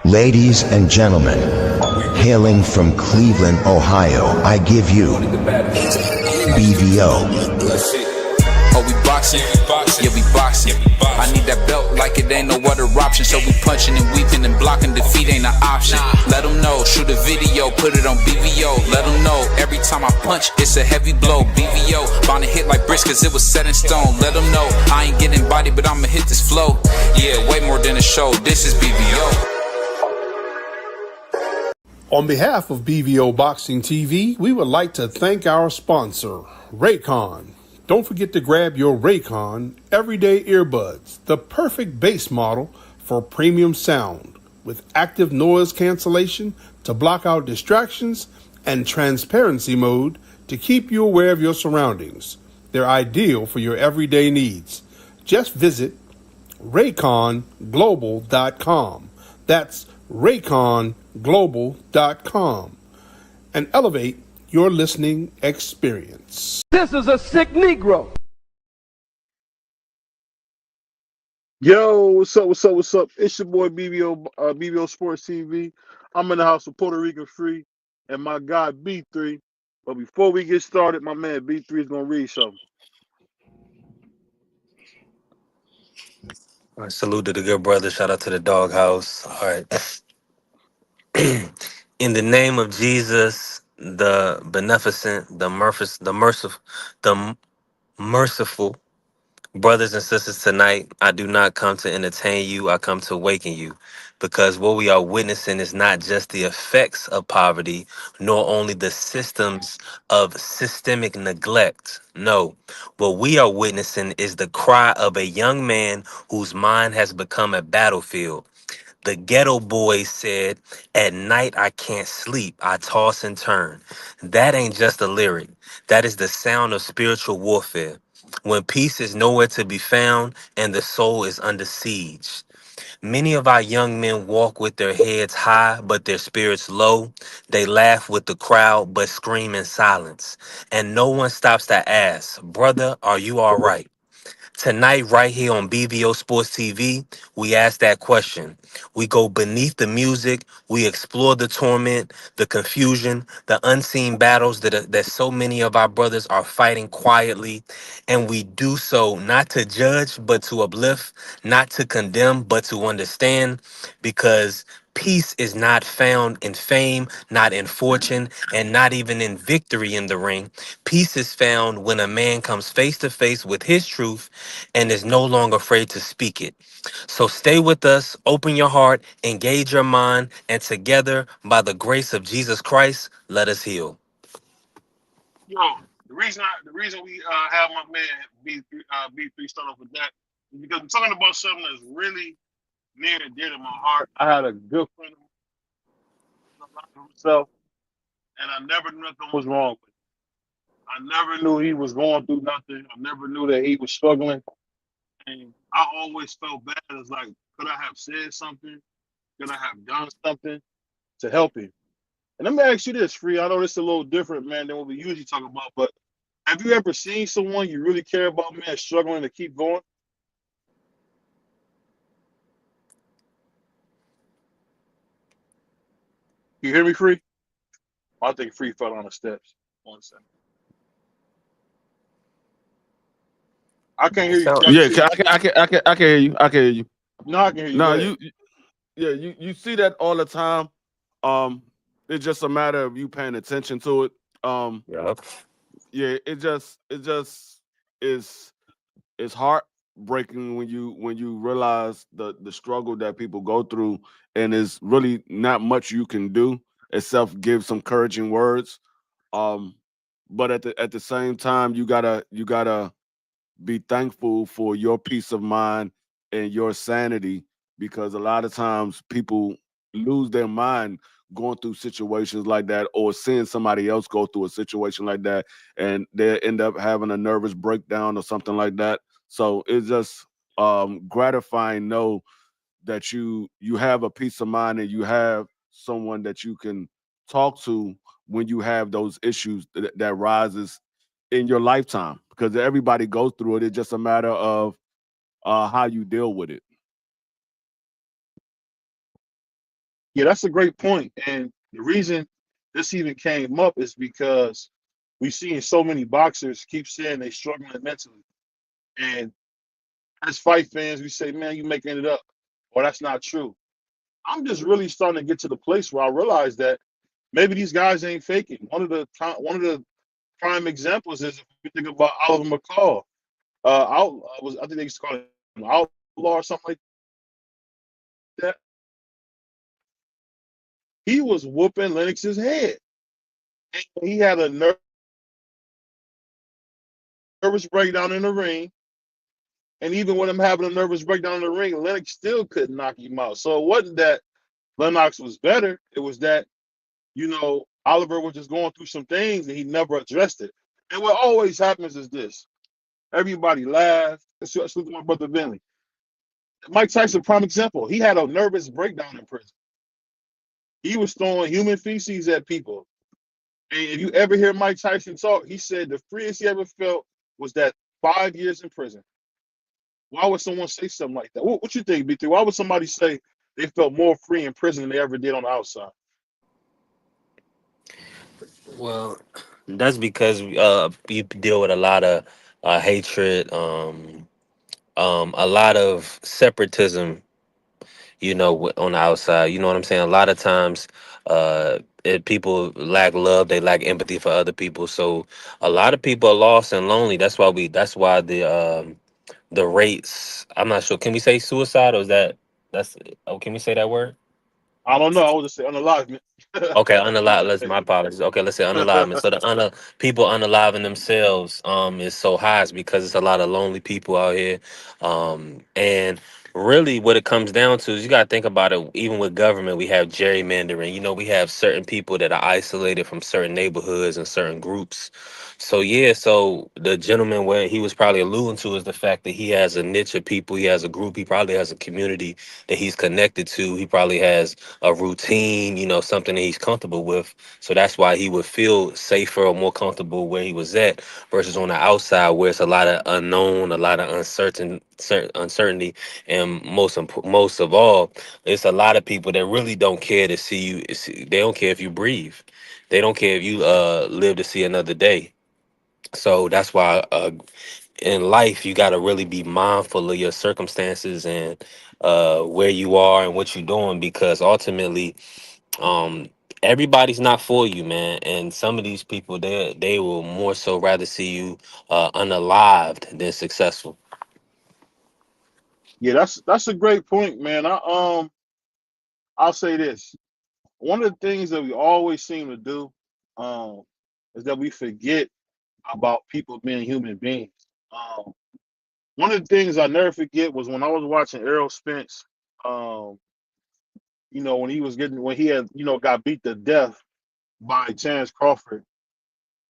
Ladies and gentlemen, hailing from Cleveland, Ohio, I give you BVO. Oh, we boxing? Yeah, we boxing. I need that belt like it ain't no other option. So we punching and weeping and blocking defeat ain't an option. Let them know, shoot a video, put it on BVO. Let them know, every time I punch, it's a heavy blow. BVO, bound to hit like bricks cause it was set in stone. Let them know, I ain't getting body, but I'ma hit this flow. Yeah, way more than a show, this is BVO. On behalf of BVO Boxing TV, we would like to thank our sponsor, Raycon. Don't forget to grab your Raycon Everyday Earbuds, the perfect bass model for premium sound, with active noise cancellation to block out distractions and transparency mode to keep you aware of your surroundings. They're ideal for your everyday needs. Just visit rayconglobal.com. That's rayconglobal.com and elevate your listening experience. This is a sick Negro. Yo, what's up? What's up? What's up? It's your boy BVO Sports TV. I'm in the house of Puerto Rican Free and my guy B3. But before we get started, my man B3 is gonna read something. All right, salute to the good brother. Shout out to the doghouse. All right. In the name of Jesus, the beneficent, the merciful, brothers and sisters, tonight, I do not come to entertain you. I come to awaken you. Because what we are witnessing is not just the effects of poverty, nor only the systems of systemic neglect. No, what we are witnessing is the cry of a young man whose mind has become a battlefield. The Geto Boys said, "At night I can't sleep, I toss and turn." That ain't just a lyric. That is the sound of spiritual warfare. When peace is nowhere to be found and the soul is under siege. Many of our young men walk with their heads high, but their spirits low. They laugh with the crowd, but scream in silence. And no one stops to ask, "Brother, are you all right?" Tonight, right here on BVO Sports TV, we ask that question. We go beneath the music. We explore the torment, the confusion, the unseen battles that so many of our brothers are fighting quietly. And we do so not to judge, but to uplift, not to condemn, but to understand, because peace is not found in fame, not in fortune, and not even in victory in the ring. Peace is found when a man comes face to face with his truth and is no longer afraid to speak it. So stay with us, open your heart, engage your mind, and together, by the grace of Jesus Christ, let us heal. Yo, the reason we have my man B3 start off with that is because I'm talking about something that's really near and dear to my heart. I had a good friend of himself, and I never knew nothing was wrong with him. I never knew he was going through nothing. I never knew that he was struggling. And I always felt bad. It's like, could I have said something? Could I have done something to help him? And let me ask you this, Free. I know this is a little different, man, than what we usually talk about, but have you ever seen someone you really care about, man, struggling to keep going? You hear me, Free? I think Free fell on the steps. 1 second. I can't hear you. Yeah, I can hear you. I can hear you. No, I can hear you. No, you see that all the time. It's just a matter of you paying attention to it. Yep. Yeah, it just is it's heartbreaking when you realize the struggle that people go through, and it's really not much you can do except give some encouraging words. But at the same time, you gotta be thankful for your peace of mind and your sanity, because a lot of times people lose their mind going through situations like that, or seeing somebody else go through a situation like that, and they end up having a nervous breakdown or something like that. So it's just gratifying know that you have a peace of mind and you have someone that you can talk to when you have those issues that rises in your lifetime, because everybody goes through it. It's just a matter of how you deal with it. Yeah, that's a great point. And the reason this even came up is because we seeing so many boxers keep saying they struggling mentally. And as fight fans, we say, man, you making it up. Or that's not true. I'm just really starting to get to the place where I realize that maybe these guys ain't faking. One of the prime examples is if you think about Oliver McCall. I think they used to call him outlaw or something like that. He was whooping Lennox's head. And he had a nervous breakdown in the ring. And even with him having a nervous breakdown in the ring, Lennox still couldn't knock him out. So it wasn't that Lennox was better. It was that, Oliver was just going through some things and he never addressed it. And what always happens is this. Everybody laughed. Let's look at my brother Vinley. Mike Tyson, prime example. He had a nervous breakdown in prison. He was throwing human feces at people. And if you ever hear Mike Tyson talk, he said the freest he ever felt was that 5 years in prison. Why would someone say something like that? What you think, B3? Why would somebody say they felt more free in prison than they ever did on the outside? Well, that's because you deal with a lot of hatred, a lot of separatism, on the outside. You know what I'm saying? A lot of times, people lack love, they lack empathy for other people. So a lot of people are lost and lonely. That's why the rates. I'm not sure. Can we say suicide, or is that's? Oh, can we say that word? I don't know. I would just say unalive. Okay, unalive. My apologies. Okay, let's say unalivement. So people unaliving themselves is so high is because it's a lot of lonely people out here, and really what it comes down to is you got to think about it. Even with government, we have gerrymandering. We have certain people that are isolated from certain neighborhoods and certain groups. So yeah, so the gentleman where he was probably alluding to is the fact that he has a niche of people. He has a group. He probably has a community that he's connected to. He probably has a routine, something that he's comfortable with. So that's why he would feel safer or more comfortable where he was at versus on the outside where it's a lot of unknown, a lot of uncertainty, and most of all, it's a lot of people that really don't care to see you. They don't care if you breathe. They don't care if you live to see another day. So that's why in life you got to really be mindful of your circumstances and where you are and what you're doing because ultimately um everybody's not for you, man, and some of these people they will more so rather see you unalived than successful. Yeah, that's a great point, man. I'll say this. One of the things that we always seem to do um is that we forget about people being human beings. Um One of the things I never forget was when I was watching Errol Spence, um, when he had, got beat to death by Chance Crawford.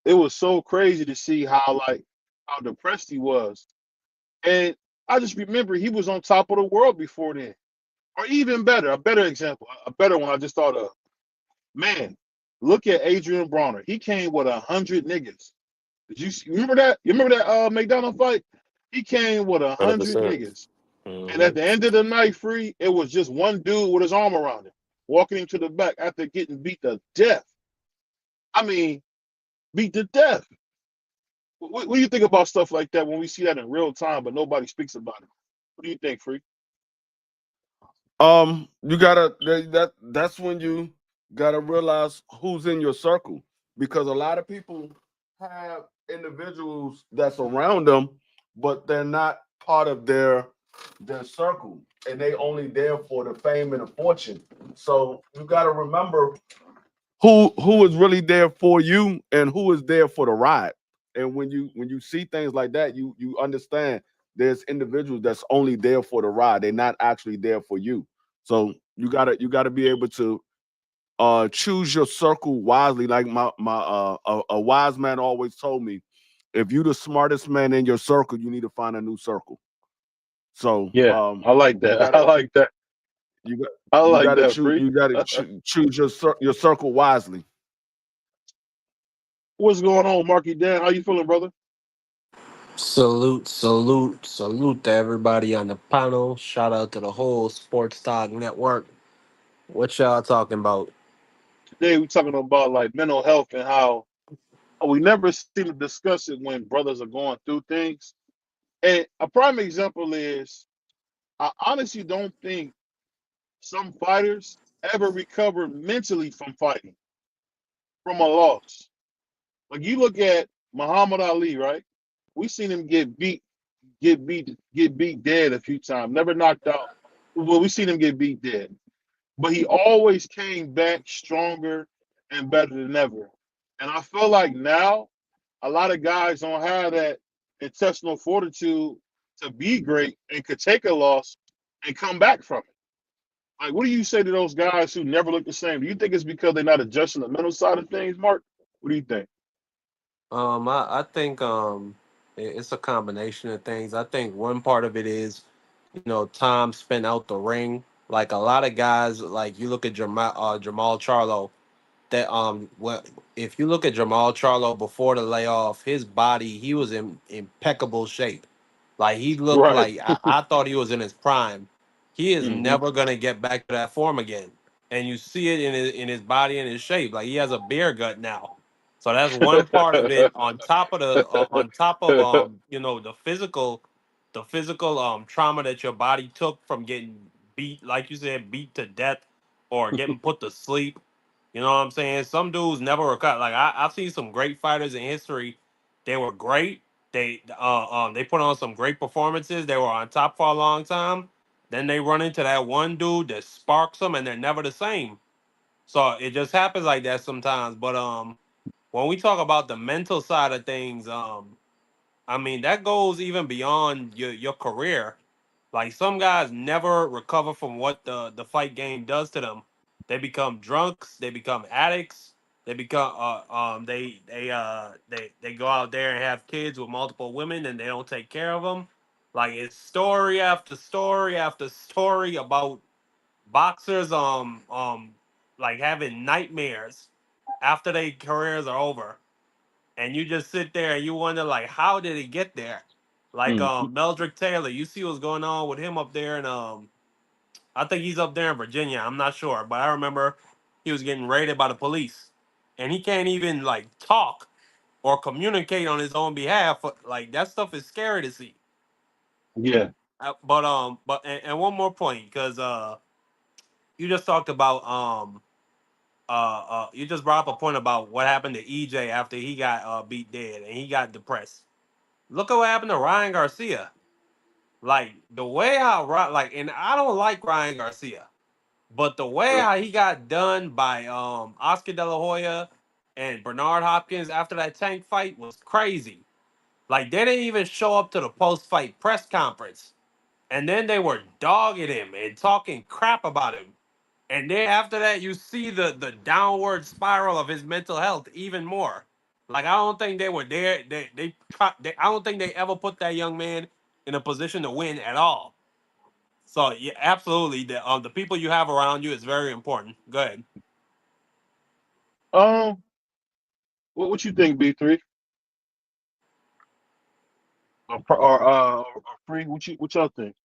It was so crazy to see how depressed he was. And I just remember he was on top of the world before then. Or even better, a better example, a better one I just thought of. Man, look at Adrian Bronner. He came with 100 niggas. Remember that? You remember that McDonald fight? He came with 100 100%. niggas. And Hmm. at the end of the night, free, it was just one dude with his arm around him, walking him to the back after getting beat to death. I mean, beat to death. What do you think about stuff like that when we see that in real time, but nobody speaks about it? What do you think, free? You gotta that's when you gotta realize who's in your circle because a lot of people have individuals that's around them, but they're not part of their circle, and they only there for the fame and the fortune. So you gotta remember who is really there for you and who is there for the ride. And when you see things like that, you understand there's individuals that's only there for the ride. They're not actually there for you. So you gotta be able to choose your circle wisely. Like a wise man always told me, if you the smartest man in your circle, you need to find a new circle. So Yeah, I like you that. I gotta like that. you got I you like gotta that, choose free. you gotta choose your circle wisely. What's going on, Marky Dan? How you feeling, brother? Salute, salute, salute to everybody on the panel. Shout out to the whole Sports Talk Network. What y'all talking about? Today we're talking about like mental health and how we never seem to discuss it when brothers are going through things. And a prime example is I honestly don't think some fighters ever recover mentally from fighting, from a loss. Like you look at Muhammad Ali, right? We seen him get beat dead a few times, never knocked out. Well, we seen him get beat dead. But he always came back stronger and better than ever. And I feel like now a lot of guys don't have that intestinal fortitude to be great and could take a loss and come back from it. Like, what do you say to those guys who never look the same? Do you think it's because they're not adjusting the mental side of things, Mark? What do you think? I think it's a combination of things. I think one part of it is, time spent out the ring. Like a lot of guys, like you look at Jamal Charlo. That what if you look at Jamal Charlo before the layoff, his body, he was in impeccable shape. Like he looked Right. like I thought he was in his prime. He is Hmm. never gonna get back to that form again, and you see it in his body and his shape. Like he has a beer gut now. So that's one part of it. On top of the physical trauma that your body took from getting beat, like you said, beat to death or getting put to sleep. You know what I'm saying? Some dudes never recover. Like I've seen some great fighters in history. They were great. They put on some great performances. They were on top for a long time. Then they run into that one dude that sparks them, and they're never the same. So it just happens like that sometimes. But when we talk about the mental side of things, I mean that goes even beyond your career. Like some guys never recover from what the fight game does to them. They become drunks. They become addicts. They become they go out there and have kids with multiple women and they don't take care of them. Like it's story after story after story about boxers like having nightmares after their careers are over, and you just sit there and you wonder like how did he get there? Like Hmm. Meldrick Taylor, you see what's going on with him up there, and I think he's up there in Virginia. I'm not sure, but I remember he was getting raided by the police, and he can't even like talk or communicate on his own behalf. Like that stuff is scary to see. Yeah. And one more point, because you just talked about you just brought up a point about what happened to EJ after he got beat dead and he got depressed. Look at what happened to Ryan Garcia. Like the way how like, and I don't like Ryan Garcia, but the way Yeah. how he got done by Oscar De La Hoya and Bernard Hopkins after that tank fight was crazy. Like they didn't even show up to the post fight press conference, and then they were dogging him and talking crap about him. And then after that, you see the downward spiral of his mental health even more. Like I don't think they were there. I don't think they ever put that young man in a position to win at all. So yeah, absolutely. The people you have around you is very important. Go ahead. Um, what you think, B3? Or free? What y'all think?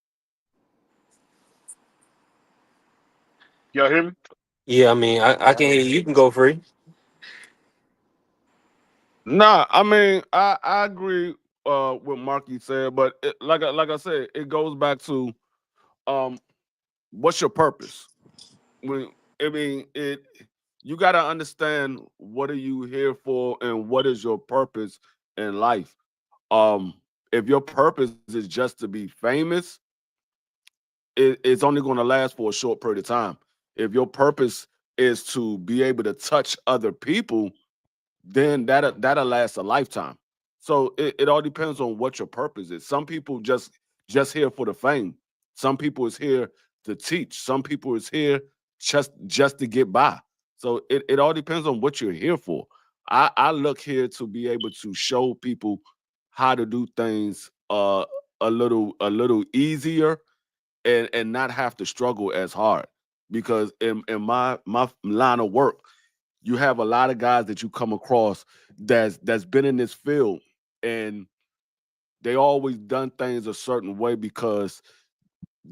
Y'all hear me? Yeah, I mean, I can hear you. You can go free. Nah, I mean, I agree with Marky said, but like I said, it goes back to um what's your purpose? When I mean it, you got to understand what are you here for and what is your purpose in life. Um, if your purpose is just to be famous, it's only going to last for a short period of time. If your purpose is to be able to touch other people, then that'll last a lifetime. So it all depends on what your purpose is. Some people just here for the fame. Some people is here to teach. Some people is here just to get by. So it all depends on what you're here for. I look here to be able to show people how to do things a little easier and not have to struggle as hard. Because in my line of work, you have a lot of guys that you come across that's been in this field and they always done things a certain way because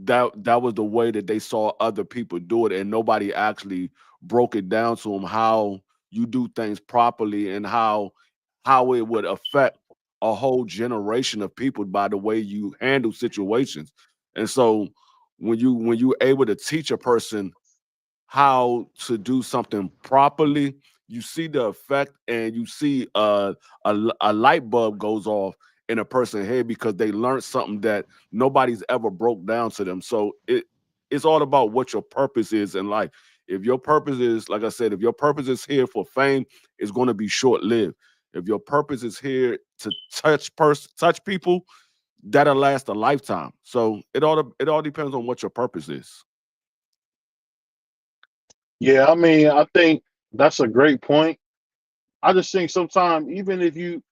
that was the way that they saw other people do it, and nobody actually broke it down to them how you do things properly and how it would affect a whole generation of people by the way you handle situations. And so when you're able to teach a person how to do something properly, you see the effect and you see a light bulb goes off in a person's head because they learned something that nobody's ever broke down to them. So it's all about what your purpose is in life. If your purpose is, like I said, if your purpose is here for fame, it's going to be short lived. If your purpose is here to touch people, that'll last a lifetime. So it all depends on what your purpose is. Yeah, I mean, I think that's a great point. I just think sometimes, even if you,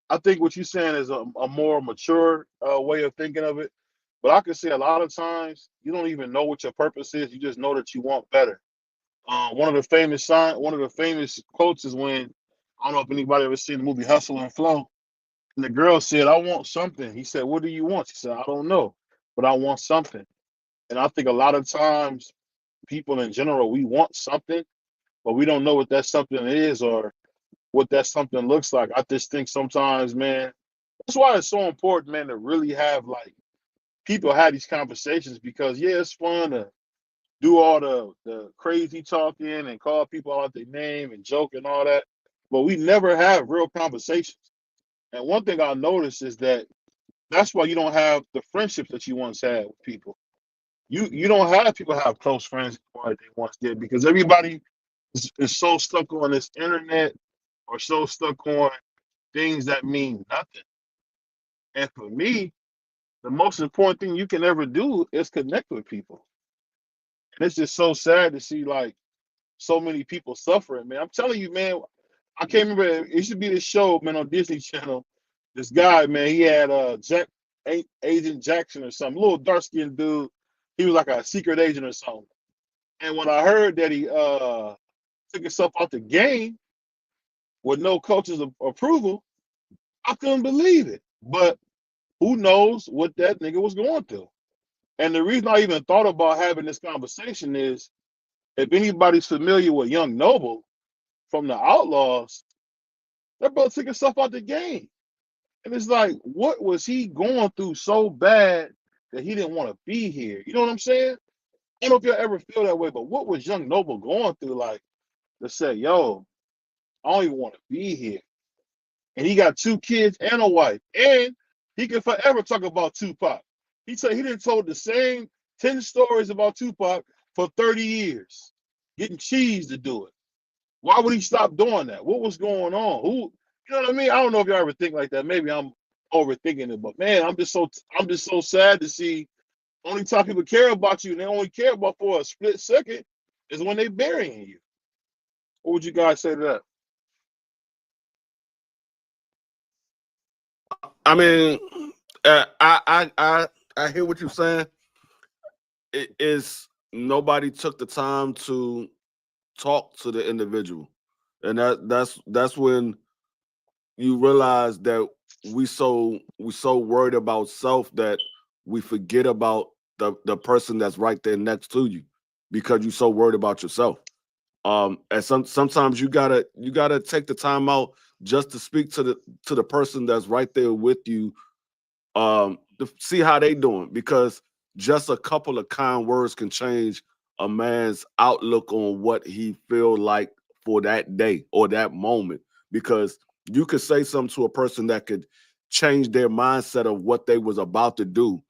I think what you're saying is a more mature way of thinking of it. But I could say a lot of times you don't even know what your purpose is. You just know that you want better. One of the famous quotes is when I don't know if anybody ever seen the movie Hustle and Flow, and the girl said, "I want something." He said, "What do you want?" She said, "I don't know, but I want something." And I think a lot of times people in general, we want something, but we don't know what that something is or what that something looks like. I just think sometimes, man, that's why it's so important, man, to really have like people have these conversations because yeah, it's fun to do all the crazy talking and call people out their name and joke and all that, but we never have real conversations. And one thing I noticed is that that's why you don't have the friendships that you once had with people. You don't have people have close friends like they once did because everybody is so stuck on this internet or so stuck on things that mean nothing. And for me, the most important thing you can ever do is connect with people. And it's just so sad to see like so many people suffering, man. I'm telling you, man, I can't remember. It used to be this show, man, on Disney Channel. This guy, man, he had Agent Jackson or something, little dark skinned dude. He was like a secret agent or something. And when I heard that he took himself out the game with no coach's approval, I couldn't believe it. But who knows what that nigga was going through? And the reason I even thought about having this conversation is if anybody's familiar with Young Noble from the Outlaws, that brother took himself out the game. And it's like, what was he going through so bad that he didn't want to be here? You know what I'm saying? I don't know if y'all ever feel that way, but what was Young Noble going through like to say, yo, I don't even want to be here? And he got 2 kids and a wife. And he can forever talk about Tupac. He said he didn't told the same 10 stories about Tupac for 30 years, getting cheese to do it. Why would he stop doing that? What was going on? Who, you know what I mean? I don't know if y'all ever think like that. Maybe I'm overthinking it, but man, I'm just so sad to see only time people care about you and they only care about for a split second is when they burying you. What would you guys say to that? I mean, I hear what you're saying. It is nobody took the time to talk to the individual, and that's when you realize that we so worried about self that we forget about the person that's right there next to you because you're so worried about yourself. And sometimes you gotta take the time out just to speak to the person that's right there with you, to see how they doing, because just a couple of kind words can change a man's outlook on what he feel like for that day or that moment. Because you could say something to a person that could change their mindset of what they was about to do,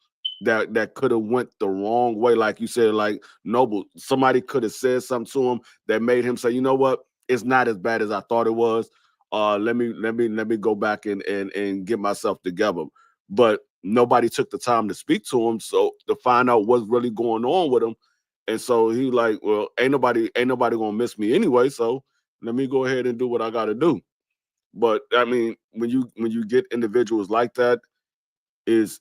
that could have went the wrong way. Like you said, like Noble, somebody could have said something to him that made him say, you know what, it's not as bad as I thought it was. Let me go back and get myself together. But nobody took the time to speak to him, so to find out what's really going on with him. And so he like, well, ain't nobody gonna miss me anyway, so let me go ahead and do what I gotta do. But I mean, when you get individuals like that, is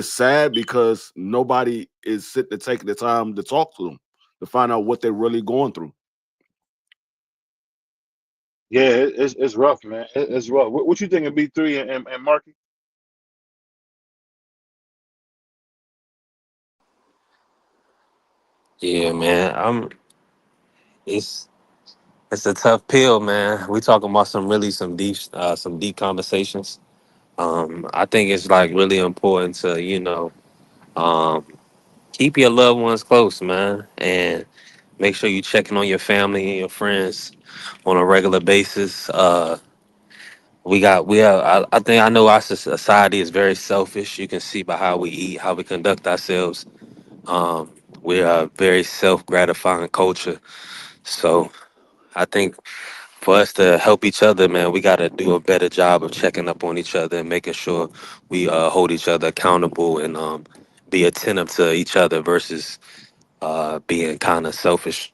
sad because nobody is sitting to take the time to talk to them to find out what they're really going through. Yeah, it's rough, man. It's rough. What you think of B3 and Marky? Yeah, man. It's it's a tough pill, man. We talking about some deep conversations. I think it's like really important to um, keep your loved ones close, man, and make sure you checking on your family and your friends on a regular basis. I think I know our society is very selfish. You can see by how we eat, how we conduct ourselves. Um, we are a very self gratifying culture. So I think for us to help each other, man, we got to do a better job of checking up on each other and making sure we hold each other accountable and be attentive to each other versus being kind of selfish.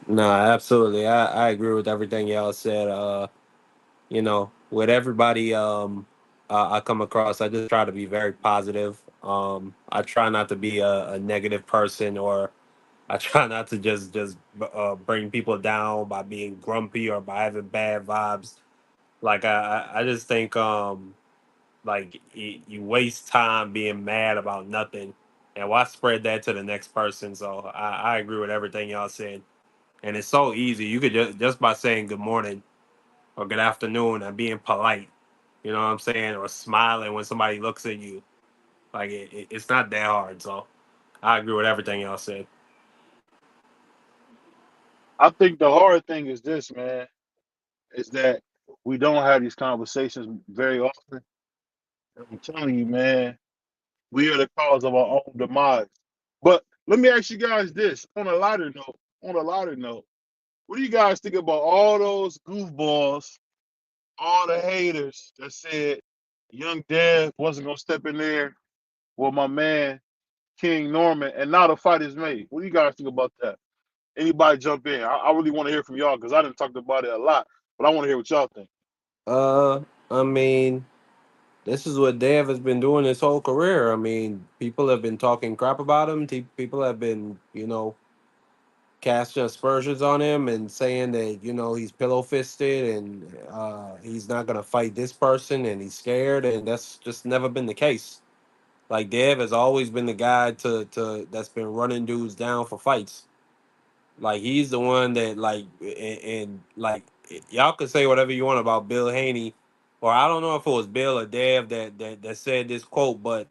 No, absolutely. I agree with everything y'all said. With everybody I come across, I just try to be very positive. I try not to be a negative person, or I try not to just bring people down by being grumpy or by having bad vibes. Like I just think like you waste time being mad about nothing, and why spread that to the next person? So I agree with everything y'all said, and it's so easy. You could just by saying good morning or good afternoon and being polite, you know what I'm saying, or smiling when somebody looks at you. Like it's not that hard. So I agree with everything y'all said. I think the hard thing is this, man, is that we don't have these conversations very often. And I'm telling you, man, we are the cause of our own demise. But let me ask you guys this on a lighter note. On a lighter note, what do you guys think about all those goofballs, all the haters that said young Dev wasn't gonna step in there with my man King Norman, and now the fight is made? What do you guys think about that? Anybody jump in? I really want to hear from y'all because I didn't talk about it a lot, but I want to hear what y'all think. Uh, I mean, this is what Dev has been doing his whole career. I mean, people have been talking crap about him. People have been, casting aspersions on him and saying that he's pillow fisted and he's not gonna fight this person and he's scared, and that's just never been the case. Like Dev has always been the guy to that's been running dudes down for fights. Like he's the one that like y'all could say whatever you want about Bill Haney, or I don't know if it was Bill or Dev that said this quote, but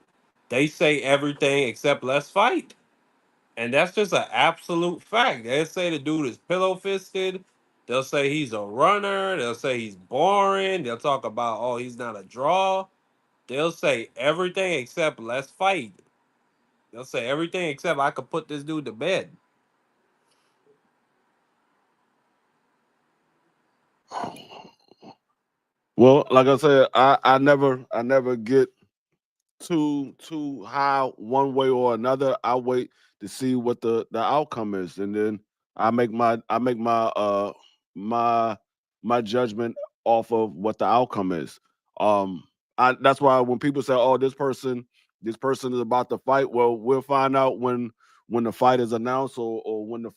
they say everything except let's fight. And that's just an absolute fact. They'll say the dude is pillow fisted. They'll say he's a runner. They'll say he's boring. They'll talk about, oh, he's not a draw. They'll say everything except let's fight. They'll say everything except I could put this dude to bed. Well, like I said, I never get too high one way or another. I wait to see what the outcome is, and then I make my my judgment off of what the outcome is. Um, that's why when people say, "Oh, this person is about to fight," well, we'll find out when the fight is announced or when the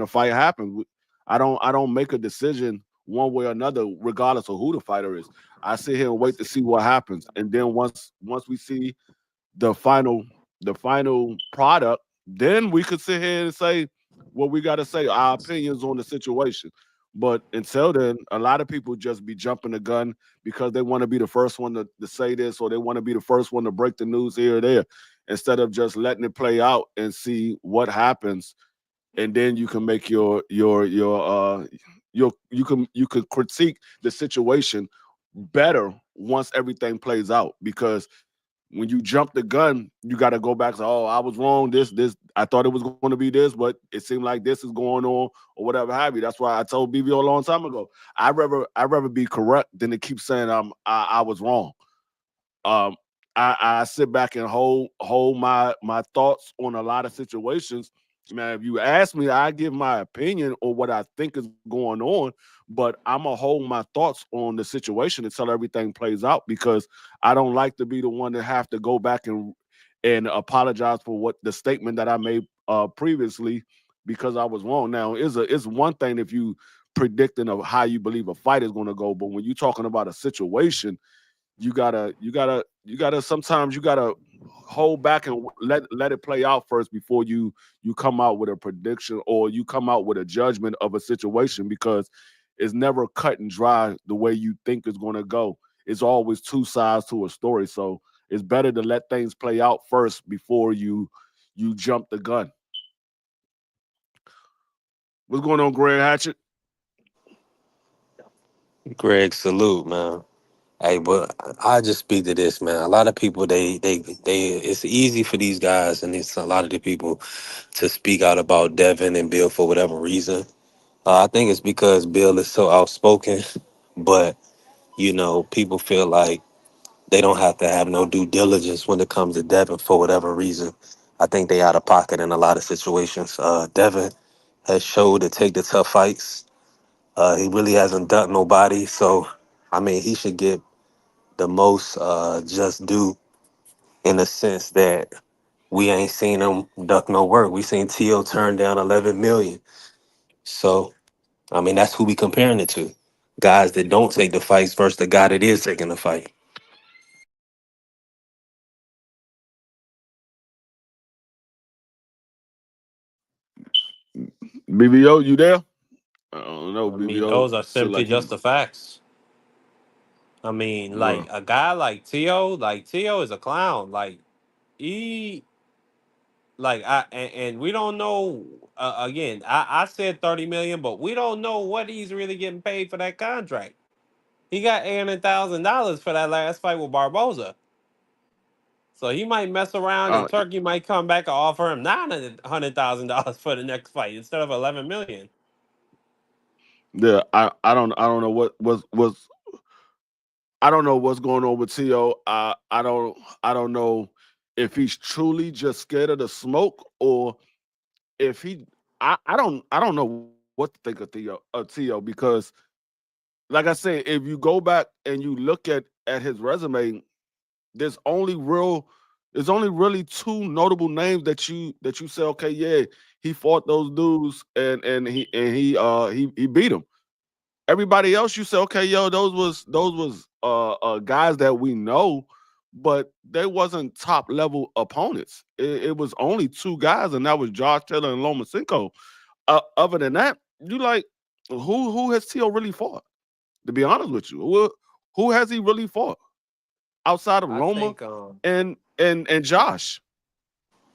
fight happens. I don't make a decision one way or another, regardless of who the fighter is. I sit here and wait to see what happens, and then once we see the final the final product, then we could sit here and say what we got to say, our opinions on the situation. But until then, a lot of people just be jumping the gun because they want to be the first one to say this, or they want to be the first one to break the news here or there, instead of just letting it play out and see what happens, and then you can make you can critique the situation better once everything plays out, because when you jump the gun, you got to go back to, oh, I was wrong. This, I thought it was going to be this, but it seemed like this is going on, or whatever have you. That's why I told BVO a long time ago. I'd rather be correct than to keep saying I was wrong. um I sit back and hold my thoughts on a lot of situations. Man, if you ask me, I give my opinion on what I think is going on, but I'm gonna hold my thoughts on the situation until everything plays out, because I don't like to be the one to have to go back and apologize for what the statement that I made previously, because I was wrong. Now, it's one thing if you predicting of how you believe a fight is going to go, but when you're talking about a situation, you gotta sometimes you gotta hold back and let it play out first before you come out with a prediction or you come out with a judgment of a situation, because it's never cut and dry the way you think it's going to go. It's always two sides to a story. So it's better to let things play out first before you jump the gun. What's going on, Greg Hatchet? Greg, salute, man. Hey, but I just speak to this, man. A lot of people, they. It's easy for these guys, and it's a lot of the people to speak out about Devin and Bill for whatever reason. I think it's because Bill is so outspoken, but people feel like they don't have to have no due diligence when it comes to Devin for whatever reason. I think they out of pocket in a lot of situations. Devin has showed to take the tough fights. He really hasn't ducked nobody, so I mean, he should get the most just due in the sense that we ain't seen him duck no work. We seen T.O. turn down 11 million. So, I mean, that's who we comparing it to. Guys that don't take the fights versus the guy that is taking the fight. BBO, you there? I don't know. I mean, BBO those are seem simply like just he. the facts. I mean, like Well, a guy like Tio is a clown. He, and we don't know. Again, I said 30 million, but we don't know what he's really getting paid for that contract. He got $800,000 for that last fight with Barboza. So he might mess around, and uh, Turkey might come back and offer him $900,000 for the next fight instead of 11 million. yeah, I don't know what I don't know what's going on with T.O. I don't know if he's truly just scared of the smoke, or if he I don't know what to think of T.O. because, like I said, if you go back and you look at his resume, there's only real there's only really two notable names that you say, okay, yeah, he fought those dudes and he beat them. Everybody else, you say, okay, yo, those was guys that we know, but they wasn't top level opponents. It was only two guys, and that was Josh Taylor and Lomachenko. Other than that, you like, who has Tio really fought? To be honest with you, who has he really fought outside of I Loma think and Josh?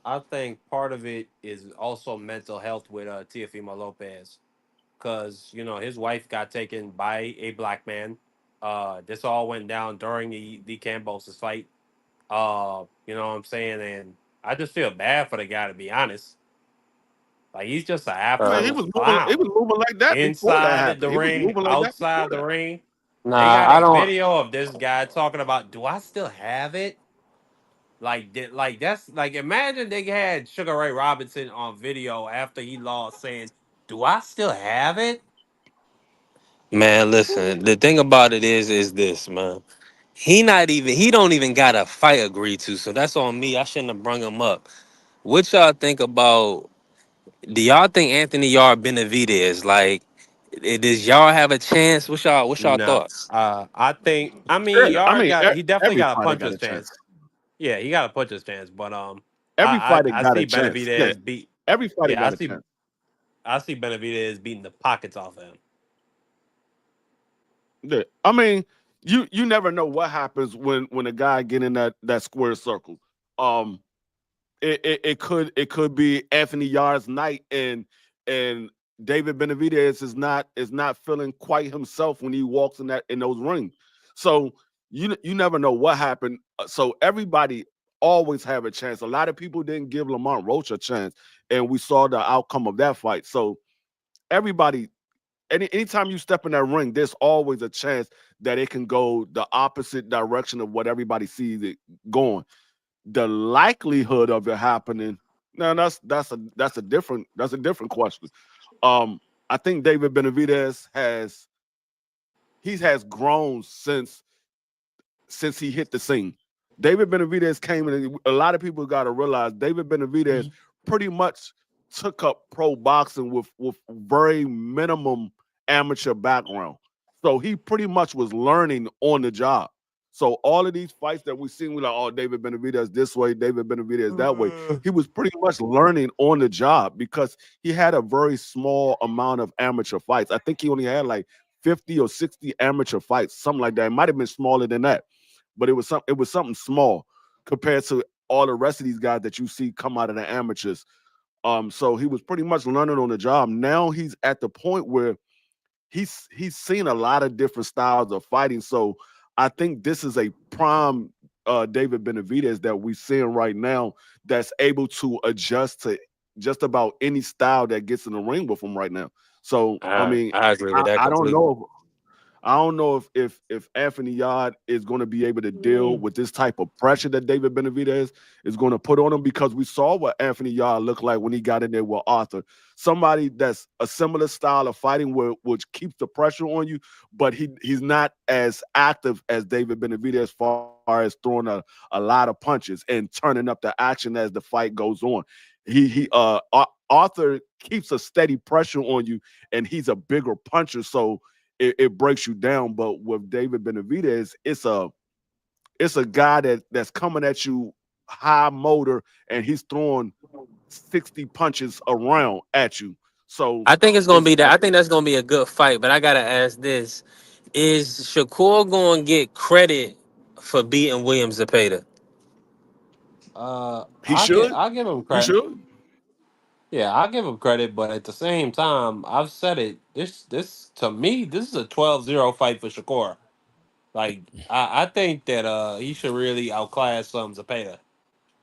I think part of it is also mental health with Teofimo Lopez, because his wife got taken by a black man. This all went down during the Cambosis fight. You know what I'm saying? And I just feel bad for the guy, to be honest. Like, he's just an I mean, he absolute was moving. He was clown. moving like that before that Inside happened. the He was ring, moving like that before outside the that. ring. They Nah, got I a don't. video of this guy talking about, "Do I still have it?" Like that's like, imagine they had Sugar Ray Robinson on video after he lost saying, "Do I still have it?" Man, listen. The thing about it is this, man. He don't even got a fight agreed to, so that's on me. I shouldn't have brung him up. What y'all think about? Do y'all think Anthony Yard Benavidez, like, does y'all have a chance? What's y'all No, thoughts? I mean, Yeah, I Yard mean, he definitely every got a fighter got puncher's a chance. chance. Yeah, he got a puncher's chance, but Every fighter I got a see chance. Yeah, Benavidez beat. every fighter Yeah, got a chance. I see Benavidez beating the pockets off him. Yeah. I mean, you never know what happens when a guy get in that square circle. Um, it could be Anthony Yard's night, and David Benavidez is not feeling quite himself when he walks in those rings. So you never know what happened. So everybody always have a chance. A lot of people didn't give Lamont Roach a chance, and we saw the outcome of that fight. So everybody, anytime you step in that ring, there's always a chance that it can go the opposite direction of what everybody sees it going. The likelihood of it happening, now that's a different question. I think David Benavidez has grown since he hit the scene. David Benavidez came in, and a lot of people got to realize David Benavidez pretty much took up pro boxing with very minimum amateur background. So he pretty much was learning on the job. So all of these fights that we seen, we like, oh, David Benavidez this way, David Benavidez that way. He was pretty much learning on the job because he had a very small amount of amateur fights. I think he only had like 50 or 60 amateur fights, something like that. It might have been smaller than that, but it was something small compared to all the rest of these guys that you see come out of the amateurs. So he was pretty much learning on the job. Now he's at the point where he's seen a lot of different styles of fighting. So I think this is a prime David Benavidez that we're seeing right now that's able to adjust to just about any style that gets in the ring with him right now. So I mean, I agree with that I don't completely. know. I don't know if Anthony Yard is going to be able to deal with this type of pressure that David Benavidez is going to put on him because we saw what Anthony Yard looked like when he got in there with Arthur. Somebody that's a similar style of fighting which keeps the pressure on you, but he's not as active as David Benavidez as far as throwing a lot of punches and turning up the action as the fight goes on. Arthur keeps a steady pressure on you, and he's a bigger puncher, so it breaks you down. But with David Benavidez, it's a guy that's coming at you high motor, and he's throwing 60 punches around at you. So I think it's gonna it's be that. I think that's gonna be a good fight. But I gotta ask this: is Shakur gonna get credit for beating William Zepeda? he should I give him he credit. should. Yeah, I give him credit, but at the same time, I've said it. This to me, this is a 12-0 fight for Shakur. Like I think that he should really outclass Zepeda.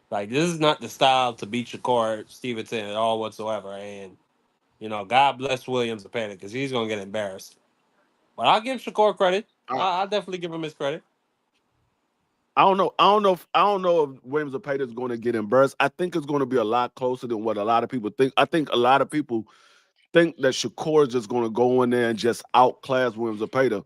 Like this is not the style to beat Shakur Stevenson at all whatsoever. And God bless Williams Zepeda because he's gonna get embarrassed. But I'll give Shakur credit. I, I'll definitely give him his credit. I don't know. I don't know if Williams Zepeda is going to get embarrassed. I think it's going to be a lot closer than what a lot of people think. I think a lot of people think that Shakur is just going to go in there and just outclass Williams Zepeda.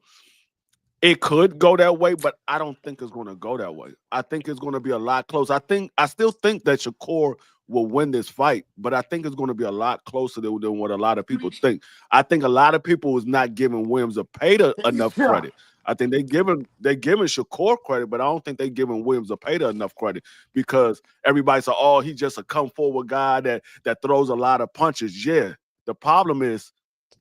It could go that way, but I don't think it's going to go that way. I think it's going to be a lot closer. I still think that Shakur will win this fight, but I think it's going to be a lot closer than what a lot of people think. I think a lot of people is not giving Williams Zepeda enough credit. I think they giving Shakur credit, but I don't think they giving Williams Zepeda enough credit because everybody said, "Oh, he's just a come forward guy that throws a lot of punches." Yeah, the problem is,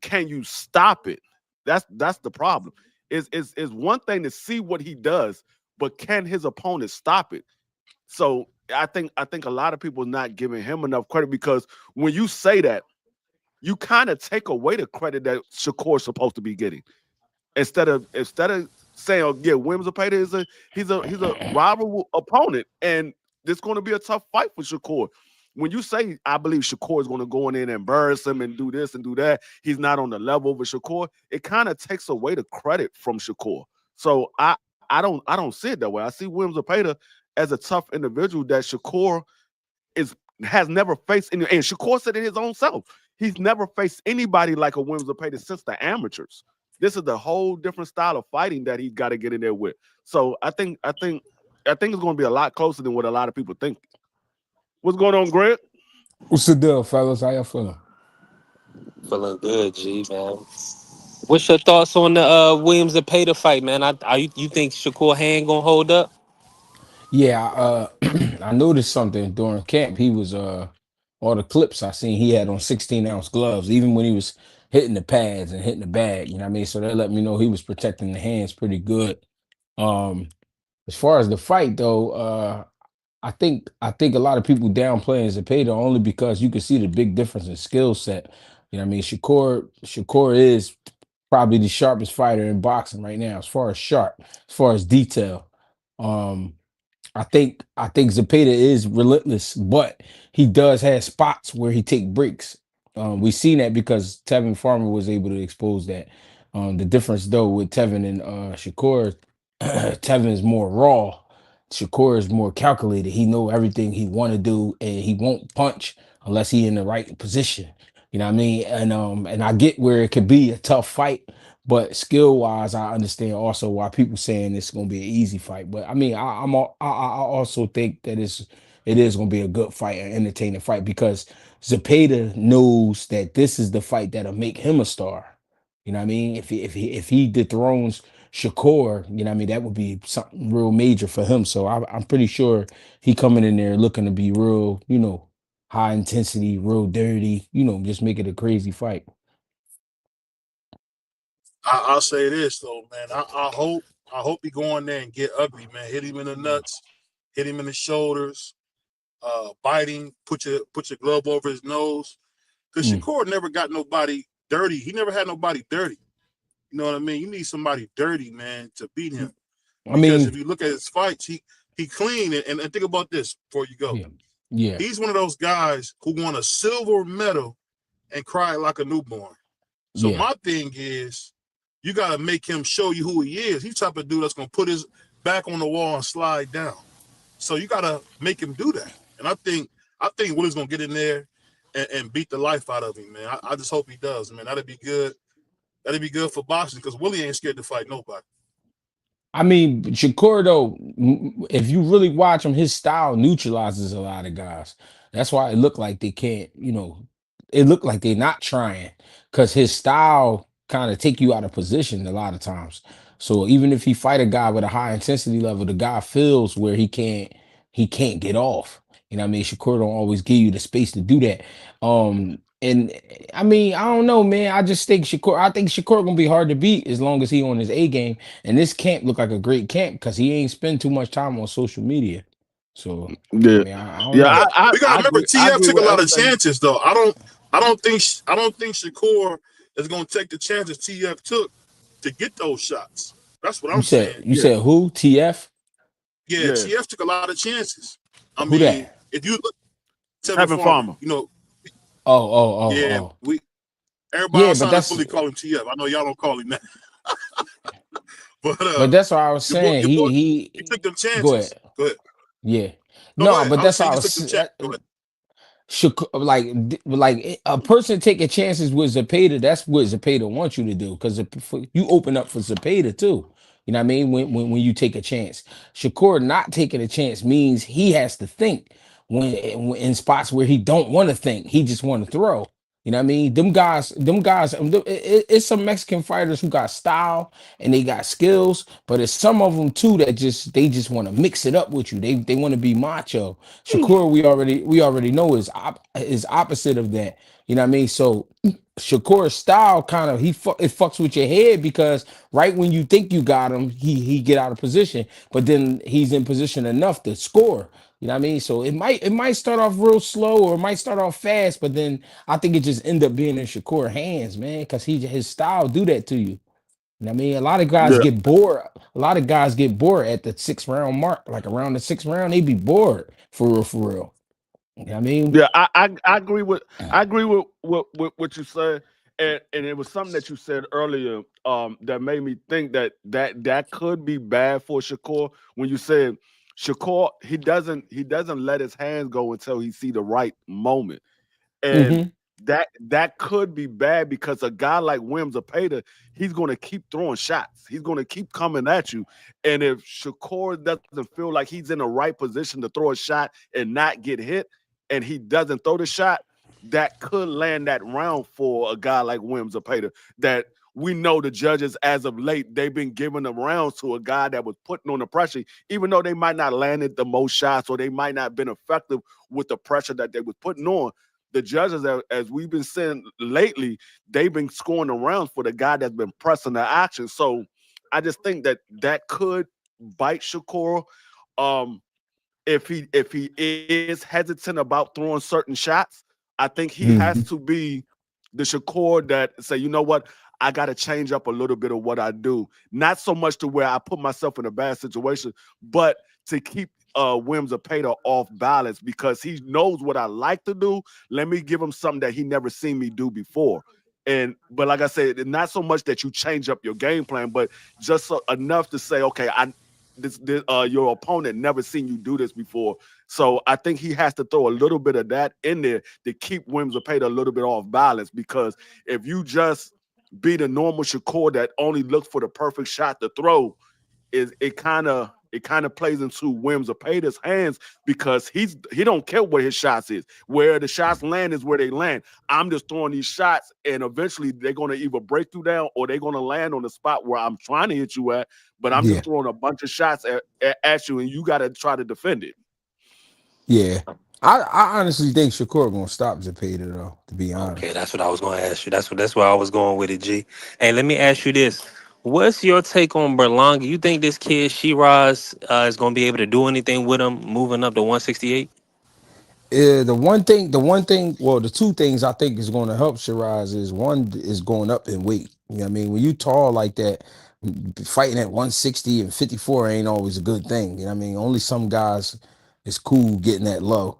can you stop it? That's the problem. Is one thing to see what he does, but can his opponent stop it? So I think a lot of people are not giving him enough credit because when you say that, you kind of take away the credit that Shakur's supposed to be getting. Instead of saying, oh, yeah, Williams Zepeda is he's a rival opponent, and it's going to be a tough fight for Shakur. When you say, I believe Shakur is going to go in and embarrass him and do this and do that, he's not on the level of Shakur. It kind of takes away the credit from Shakur. So I don't see it that way. I see Williams Zepeda as a tough individual that Shakur is has never faced any, and Shakur said it his own self. He's never faced anybody like a Williams Zepeda since the amateurs. This is a whole different style of fighting that he's got to get in there with. So I think it's going to be a lot closer than what a lot of people think. What's going on, Greg? What's the deal, fellas? How y'all feeling? Feeling good, G man. What's your thoughts on the Williams Zepeda fight, man? You think Shakur hand gonna hold up? Yeah, I noticed something during camp. He was all the clips I seen he had on 16-ounce gloves, even when he was hitting the pads and hitting the bag, you know what I mean? So that let me know he was protecting the hands pretty good. Um, as far as the fight though, I think a lot of people downplaying Zepeda only because you can see the big difference in skill set. You know what I mean? Shakur is probably the sharpest fighter in boxing right now, as far as sharp, as far as detail. Um, I think Zepeda is relentless, but he does have spots where he take breaks. We've seen that because Tevin Farmer was able to expose that. The difference though with Tevin and Shakur, Tevin is more raw. Shakur is more calculated. He know everything he want to do, and he won't punch unless he in the right position. You know what I mean? And I get where it could be a tough fight, but skill wise, I understand also why people saying it's going to be an easy fight. But I mean, I also think that it is going to be a good fight, an entertaining fight because Zepeda knows that this is the fight that'll make him a star. You know what I mean? If he dethrones Shakur, you know what I mean, that would be something real major for him. So I'm pretty sure he coming in there looking to be real, high intensity, real dirty, just make it a crazy fight. I'll say this though, man. I hope he go in there and get ugly, man. Hit him in the nuts, hit him in the shoulders, bite him, put your glove over his nose. Because Mm, Shakur never got nobody dirty. He never had nobody dirty. You know what I mean? You need somebody dirty, man, to beat him. I Because if mean, you look at his fights, he clean. And think about this before you go. yeah, yeah, He's one of those guys who won a silver medal and cried like a newborn. So yeah. my thing is, you got to make him show you who he is. He's the type of dude that's going to put his back on the wall and slide down. So you got to make him do that. And I think Willie's going to get in there and beat the life out of him, man. I just hope he does, man. That'd be good. That'd be good for boxing because Willie ain't scared to fight nobody. I mean, Shakur though, if you really watch him, his style neutralizes a lot of guys. That's why it looked like they can't, it looked like they're not trying because his style kind of take you out of position a lot of times. So even if he fight a guy with a high intensity level, the guy feels where he can't get off. You know what I mean? Shakur don't always give you the space to do that. And I mean, I don't know, man. I think Shakur gonna be hard to beat as long as he on his A game. And this camp look like a great camp because he ain't spend too much time on social media. So I Yeah, mean, I don't yeah, know. We got to remember I TF agree took a with lot of everything. chances though. I don't think Shakur is going to take the chances TF took to get those shots. That's what You I'm said saying. you Yeah, said who? TF? Yeah, yeah. TF took a lot of chances. I Who mean, that? if you look Tevin Tevin Farmer, Farmer. Oh, oh, oh, yeah, oh. everybody Yeah, but outside of that's Philly call him TF. I know y'all don't call him that, but but that's what I was your boy, saying. your boy, he He took them go chances. ahead. Go ahead. Yeah. No, go No, ahead. but I was that's what saying I he just took them was. chances. Go ahead. A person taking chances with Zapata, that's what Zapata wants you to do because you open up for Zapata too. You know what I mean? When you take a chance, Shakur not taking a chance means he has to think when in spots where he don't want to think, he just want to throw. You know what I mean? Them guys. It's some Mexican fighters who got style and they got skills, but it's some of them too that they just want to mix it up with you. They want to be macho. Shakur, we already know is opposite of that. You know what I mean? So Shakur's style kind of it fucks with your head because right when you think you got him, he get out of position, but then he's in position enough to score. You know what I mean? So it might start off real slow or it might start off fast, but then I think it just end up being in Shakur hands, man, because his style do that to you. You know what I mean? A lot of guys Yeah, get bored. A lot of guys get bored at the 6th round mark. Like around the 6th round, they be bored for real, for real. You know what I mean? yeah. I agree with what you said, and it was something that you said earlier that made me think that could be bad for Shakur when you said Shakur he doesn't let his hands go until he see the right moment. And Hmm. that could be bad because a guy like Williams Zapata, he's going to keep throwing shots. He's going to keep coming at you. And if Shakur doesn't feel like he's in the right position to throw a shot and not get hit, and he doesn't throw the shot, that could land that round for a guy like Williams Zapata. That we know the judges as of late, they've been giving them rounds to a guy that was putting on the pressure, even though they might not landed the most shots or they might not have been effective with the pressure that they was putting on. The judges, as we've been saying lately, they've been scoring the rounds for the guy that's been pressing the action. So I just think that could bite Shakur. Um, if he is hesitant about throwing certain shots, I think he has Hmm. to be the Shakur that say, you know what, I got to change up a little bit of what I do. Not so much to where I put myself in a bad situation, but to keep Wims or Pater off balance because he knows what I like to do. Let me give him something that he never seen me do before. But like I said, not so much that you change up your game plan, but just enough to say, okay, your opponent never seen you do this before. So I think he has to throw a little bit of that in there to keep Wims or Pater a little bit off balance because if you just be the normal Shakur that only looks for the perfect shot to throw, it kind of plays into Wim Zapeda's hands because he don't care where his shots is. Where the shots land is where they land. I'm just throwing these shots, and eventually they're gonna either break you down or they're gonna land on the spot where I'm trying to hit you at. But I'm Yeah, just throwing a bunch of shots at you, and you got to try to defend it. yeah. I honestly think Shakur gonna stop Zepeda though. To be Okay, honest, that's what I was going to ask you. That's where I was going with it, G. Hey, let me ask you this: what's your take on Berlanga? You think this kid Shiraz is going to be able to do anything with him moving up to 168? well, the two things I think is going to help Shiraz is one is going up in weight. You know what I mean? When you tall like that, fighting at 160 and 54 ain't always a good thing. You know what I mean? Only some guys is cool getting that low.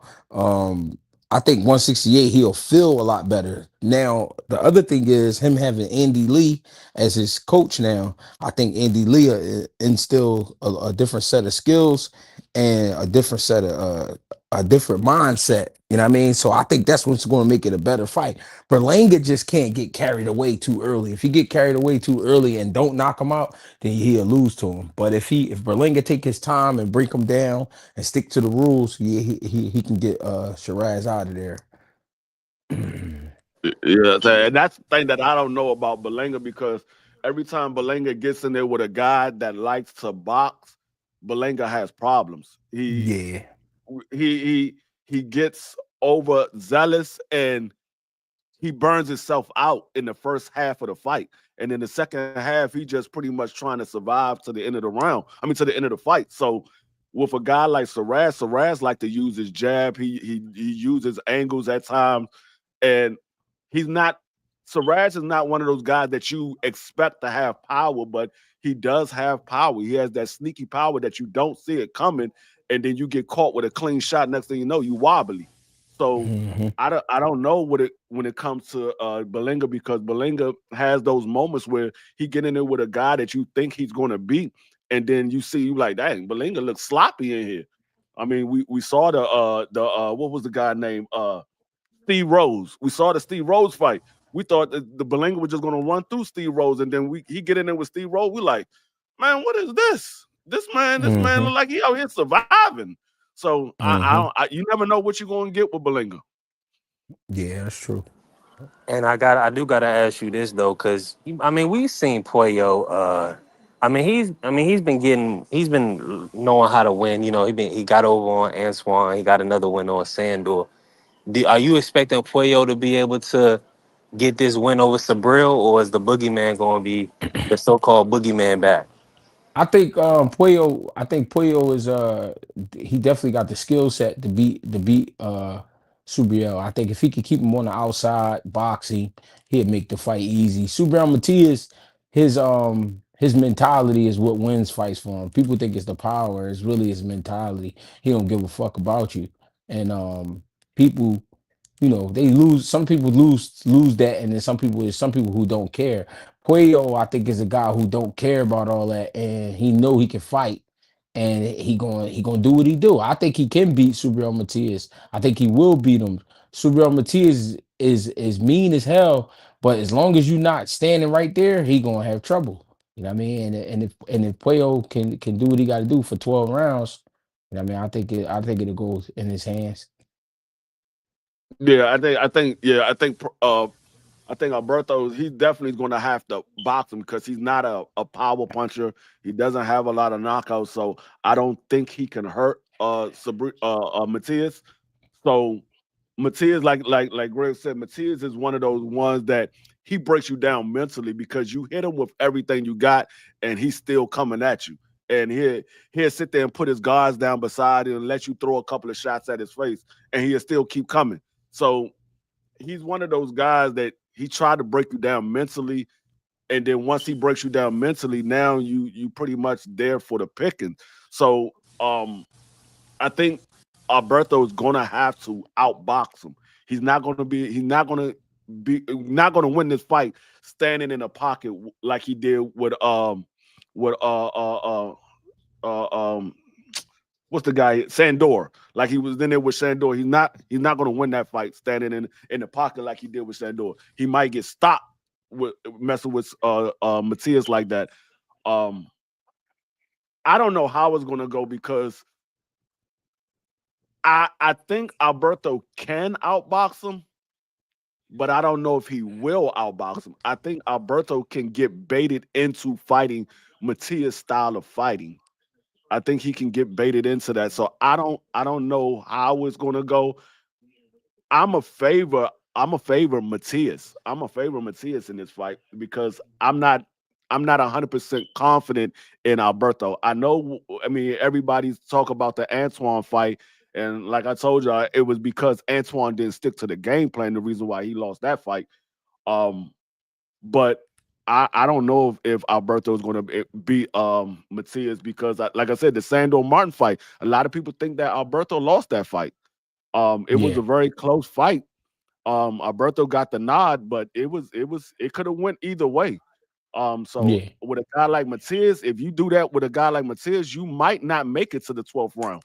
I think 168 he'll feel a lot better. Now, the other thing is him having Andy Lee as his coach now. I think Andy Lee instill a different set of skills and a different set of a different mindset. You know what I mean? So I think that's what's going to make it a better fight. Berlanga just can't get carried away too early. If you get carried away too early and don't knock him out, then he'll lose to him. But if Berlanga take his time and break him down and stick to the rules, yeah, he can get Shiraz out of there. Yeah, and that's the thing that I don't know about Belanga because every time Belanga gets in there with a guy that likes to box, Belanga has problems. Yeah. He gets overzealous and he burns himself out in the first half of the fight. And in the second half, he just pretty much trying to survive to the end of the round. I mean, to the end of the fight. So with a guy like Saraz like to use his jab. He uses angles at times, and he's not. Saraz is not one of those guys that you expect to have power, but he does have power. He has that sneaky power that you don't see it coming, and then you get caught with a clean shot. Next thing you know, you wobbly. So Mhm. I don't know what it when it comes to Belinga because Belinga has those moments where he get in there with a guy that you think he's going to beat, and then you see you like, dang, Belinga looks sloppy in here. I mean, we saw the what was the guy named Steve Rose. We saw the Steve Rose fight. We thought that the Belinga was just going to run through Steve Rose, and then he get in there with Steve Rose. We like, man, what is this? This man Mhm. look like he out here surviving. So Mhm. you never know what you're going to get with Belinga. Yeah, that's true. And I do gotta ask you this though, because I mean we've seen Puello. He's been knowing how to win. You know, he got over on Antoine. He got another win on Sandor. Are you expecting Puello to be able to get this win over Sabril, or is the boogeyman going to be the so-called boogeyman back? I think Puyo is he definitely got the skill set to beat Subriel. I think if he could keep him on the outside boxing, he'd make the fight easy. Subriel Matias, his mentality is what wins fights for him. People think it's the power, it's really his mentality. He don't give a fuck about you. And people they lose. Some people lose that, and then some people who don't care. Puello, I think, is a guy who don't care about all that, and he know he can fight, and he gonna do what he do. I think he can beat Subriel Matias. I think he will beat him. Subriel Matias is mean as hell, but as long as you're not standing right there, he gonna have trouble. You know what I mean? And if Puello can do what he got to do for 12 rounds, you know what I mean? I think it'll go in his hands. Yeah, I think Alberto, he's definitely going to have to box him because he's not a power puncher. He doesn't have a lot of knockouts, so I don't think he can hurt Matias. So Matias, like Greg said, Matias is one of those ones that he breaks you down mentally because you hit him with everything you got, and he's still coming at you. And he'll sit there and put his guards down beside him and let you throw a couple of shots at his face, and he'll still keep coming. So he's one of those guys that he tried to break you down mentally, and then once he breaks you down mentally, now you pretty much there for the picking. So I think Alberto is gonna have to outbox him. He's not gonna win this fight standing in a pocket like he did with what's the guy Sandor? Like he was in there with Sandor. He's not going to win that fight standing in the pocket like he did with Sandor. He might get stopped with messing with Matias like that. Um, I don't know how it's gonna go because I think Alberto can outbox him, but I don't know if he will outbox him. I think Alberto can get baited into fighting Matias' style of fighting. I think he can get baited into that. So I don't know how it's gonna go. I'm a favor. I'm a favor Matias. I'm a favor Matias in this fight because I'm not 100% confident in Alberto. I know. I mean, everybody's talk about the Antoine fight, and like I told you, it was because Antoine didn't stick to the game plan. The reason why he lost that fight. Um, but I don't know if Alberto is going to beat Matias because, like I said, the Sandor Martin fight. A lot of people think that Alberto lost that fight. It was Yeah, a very close fight. Alberto got the nod, but it could have went either way. So yeah, with a guy like Matias, if you do that with a guy like Matias, you might not make it to the 12th round.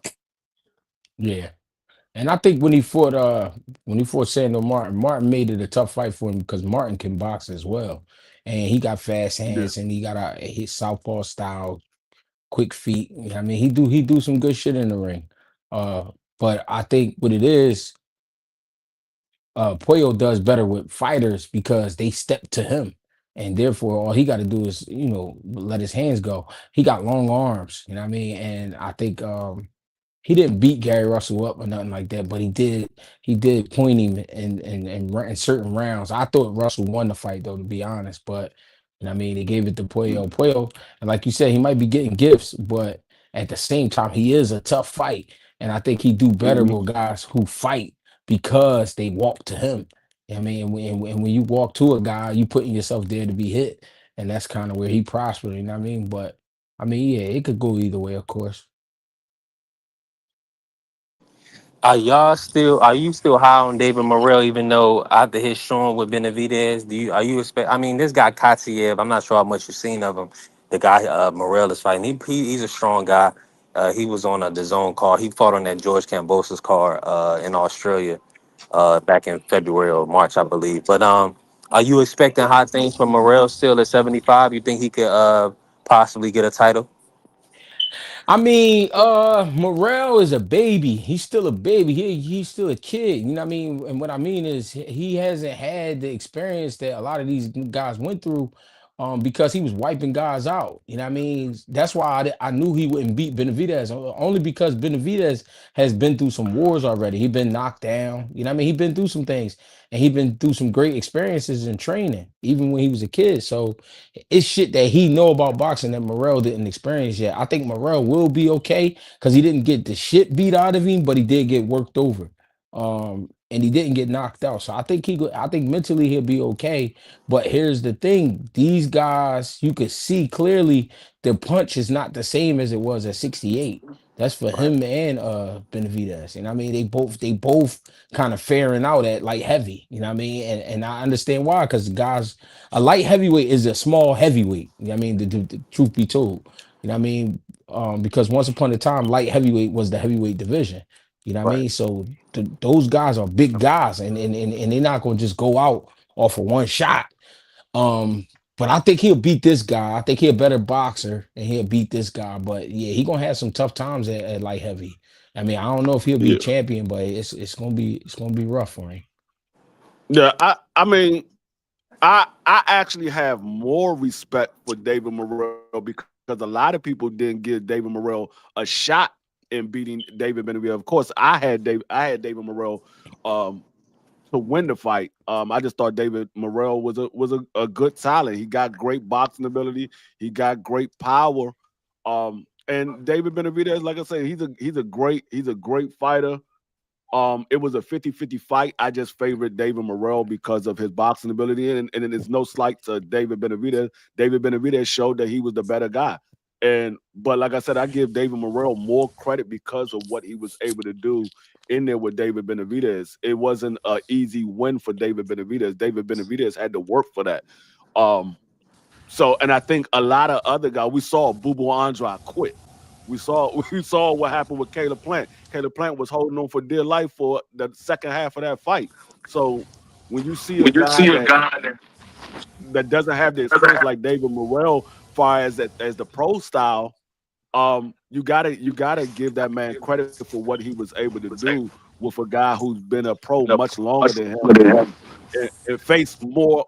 yeah. And I think when he fought Sandor Martin, Martin made it a tough fight for him because Martin can box as well. And he got fast Yeah. hands and he got a his southpaw style, quick feet. I mean, he do some good shit in the ring. But I think what it is, Puyo does better with fighters because they step to him, and therefore all he got to do is let his hands go. He got long arms, you know what I mean, and I think he didn't beat Gary Russell up or nothing like that, but he did point him in certain rounds. I thought Russell won the fight though, to be honest, but I mean they gave it to Mm, Puyo. Puyo, and like you said, he might be getting gifts, but at the same time, he is a tough fight, and I think he do better mhm. with guys who fight because they walk to him. I mean, and when you walk to a guy, you putting yourself there to be hit, and that's kind of where he prospered. You know what I mean? But I mean, yeah, it could go either way, of course. Are you still high on David Morrell even though after his showing with Benavidez, are you expect I mean this guy Katiev, I'm not sure how much you've seen of him. The guy Morrell is fighting. He's a strong guy. He was on the zone card. He fought on that George Cambosa's card in Australia back in February or March, I believe. But are you expecting high things from Morrell still at 75? You think he could possibly get a title? I mean, Morel is a baby. He's still a baby. He's still a kid. You know what I mean? And what I mean is he hasn't had the experience that a lot of these guys went through, because he was wiping guys out. You know what I mean? That's why I knew he wouldn't beat Benavidez, only because Benavidez has been through some wars already. He been knocked down. You know what I mean? He been through some things, and he been through some great experiences in training, even when he was a kid. So it's shit that he know about boxing that Morrell didn't experience yet. I think Morrell will be okay because he didn't get the shit beat out of him, but he did get worked over. And he didn't get knocked out. So I think mentally he'll be okay. But here's the thing: these guys, you could see clearly the punch is not the same as it was at 68. That's for Right. him and Benavidez. And I mean they both kind of faring out at light heavy, you know what I mean? And I understand why, because guys, a light heavyweight is a small heavyweight. You know what I mean? The truth be told. You know what I mean? Because once upon a time, light heavyweight was the heavyweight division. You know what I Right. mean? So those guys are big guys, and they're not gonna just go out off of one shot. Um, but I think he'll beat this guy. I think he's a better boxer, and he'll beat this guy. But yeah, he gonna have some tough times at light heavy. I mean, I don't know if he'll be Yeah. champion, but it's gonna be rough for him. Yeah. I actually have more respect for David Morrell because a lot of people didn't give David Morrell a shot in beating David Benavidez. Of course, I had David Morrell um, to win the fight. I just thought David Morrell was a good talent. He got great boxing ability. He got great power. And David Benavidez, like I said, he's a great fighter. It was a 50-50 fight. I just favored David Morrell because of his boxing ability. And it is no slight to David Benavidez. David Benavidez showed that he was the better guy. But like I said, I give David Morrell more credit because of what he was able to do in there with David Benavidez. It wasn't an easy win for David Benavidez. David Benavidez had to work for that. Um, and I think a lot of other guys, we saw Bubu Andrade quit. We saw what happened with Caleb Plant. Caleb Plant was holding on for dear life for the second half of that fight. So when you see a guy that doesn't have the experience like David Morrell, far as the pro style, You gotta give that man credit for what he was able to do with a guy who's been a pro much longer than him and face more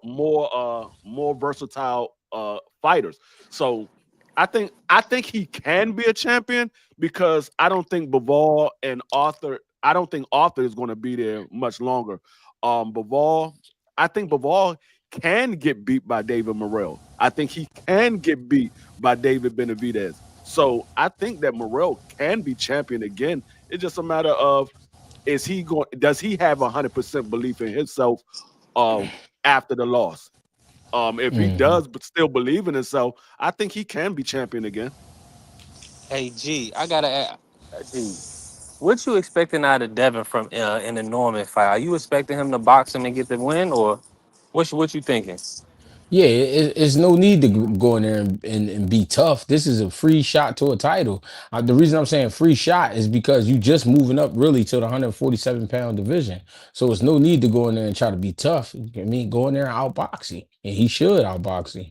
versatile fighters. So I think he can be a champion because I don't think Bivol and Arthur. I don't think Arthur is going to be there much longer. Bivol, I think Bivol can get beat by David Morrell. I think he can get beat by David Benavidez. So I think that Morrell can be champion again. It's just a matter of is he going? Does he have 100% belief in himself um, after the loss? If he Hmm. does, but still believe in himself, I think he can be champion again. Hey, G, I gotta ask, G, what you expecting out of Devin from in the Norman fight? Are you expecting him to box him and get the win, or what you thinking? Yeah, it's no need to go in there and be tough. This is a free shot to a title. The reason I'm saying free shot is because you just moving up really to the 147-pound division. So it's no need to go in there and try to be tough. I mean, go in there and outbox him, and he should outbox him.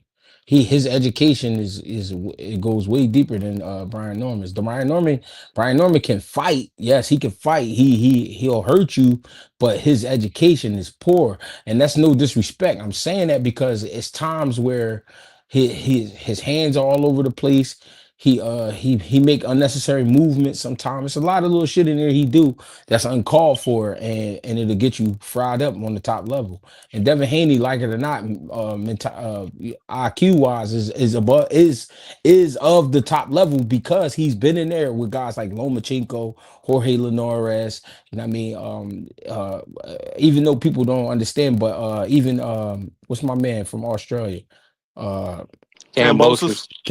His education it goes way deeper than Brian Norman's. The Brian Norman can fight. Yes, he can fight. He'll hurt you, but his education is poor, and that's no disrespect. I'm saying that because it's times where his hands are all over the place. He make unnecessary movements sometimes. It's a lot of little shit in there he do that's uncalled for, and it'll get you fried up on the top level. And Devin Haney, like it or not, IQ wise is above is of the top level because he's been in there with guys like Lomachenko, Jorge Linares. You know what I mean? Even though people don't understand, but even what's my man from Australia? Uh Cambosis. Cambosis.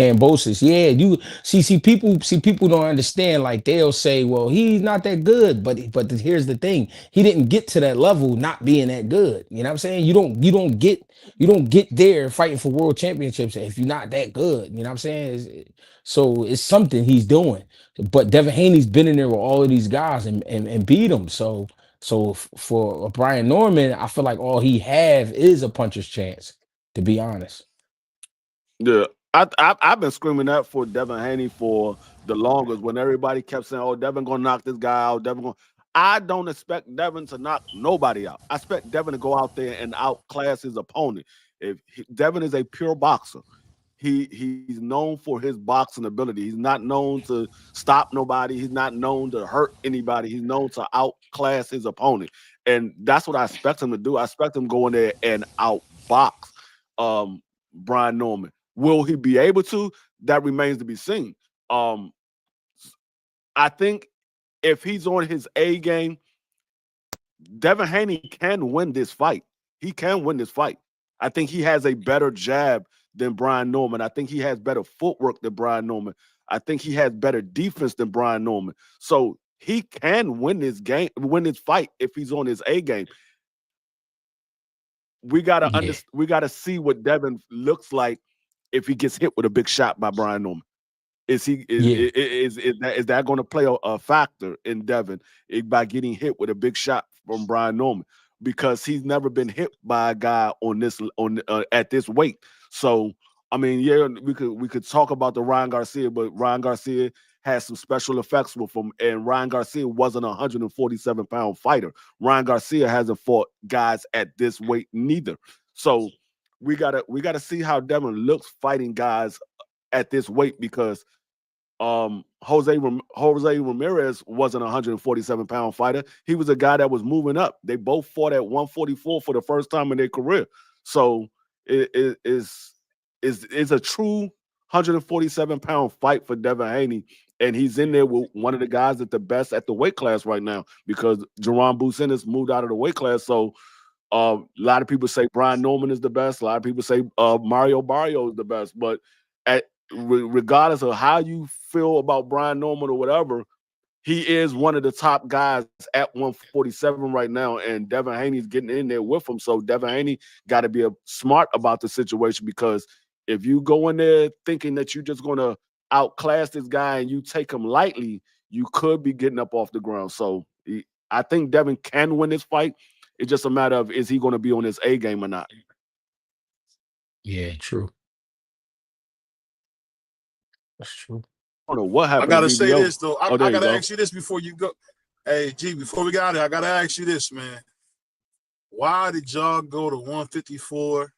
Cambosis. Yeah, you see people don't understand. Like they'll say, well, he's not that good, but here's the thing. He didn't get to that level not being that good. You know what I'm saying? You don't get there fighting for world championships if you're not that good. You know what I'm saying? So it's something he's doing. But Devin Haney's been in there with all of these guys and beat them. For Brian Norman, I feel like all he have is a puncher's chance, to be honest. Yeah, I've been screaming that for Devin Haney for the longest. When everybody kept saying, "Oh, Devin gonna knock this guy out," Devin gonna. I don't expect Devin to knock nobody out. I expect Devin to go out there and outclass his opponent. Devin is a pure boxer, he's known for his boxing ability. He's not known to stop nobody. He's not known to hurt anybody. He's known to outclass his opponent, and that's what I expect him to do. I expect him going there and outbox Brian Norman. Will he be able to? That remains to be seen. Um, I think if he's on his A game, Devin Haney can win this fight. He can win this fight. I think he has a better jab than Brian Norman. I think he has better footwork than Brian Norman. I think he has better defense than Brian Norman. So he can win this game, win this fight if he's on his A game. Yeah, We gotta see what Devin looks like if he gets hit with a big shot by Brian Norman. Is he yeah. is that going to play a factor in Devin by getting hit with a big shot from Brian Norman because he's never been hit by a guy on this on at this weight. So I mean, yeah, we could talk about the Ryan Garcia, but Ryan Garcia has some special effects with him, and Ryan Garcia wasn't a 147-pound fighter. Ryan Garcia hasn't fought guys at this weight neither. So we gotta see how Devin looks fighting guys at this weight because Jose Ramirez wasn't a 147-pound fighter. He was a guy that was moving up. They both fought at 144 for the first time in their career. So it's a true 147-pound fight for Devin Haney. And he's in there with one of the guys that's the best at the weight class right now because Jerron Business moved out of the weight class. So a lot of people say Brian Norman is the best. A lot of people say Mario Barrio is the best. But regardless of how you feel about Brian Norman or whatever, he is one of the top guys at 147 right now, and Devin Haney's getting in there with him. So Devin Haney got to be smart about the situation because if you go in there thinking that you're just going to outclass this guy and you take him lightly, you could be getting up off the ground. So I think Devin can win this fight. It's just a matter of is he going to be on his A game or not. Yeah, true. That's true. don't know what I happened gotta to say BVO. this though. Oh, I there you gotta go. ask you this before you go. Hey G, before we got it, I gotta ask you this, man. Why did y'all go to 154?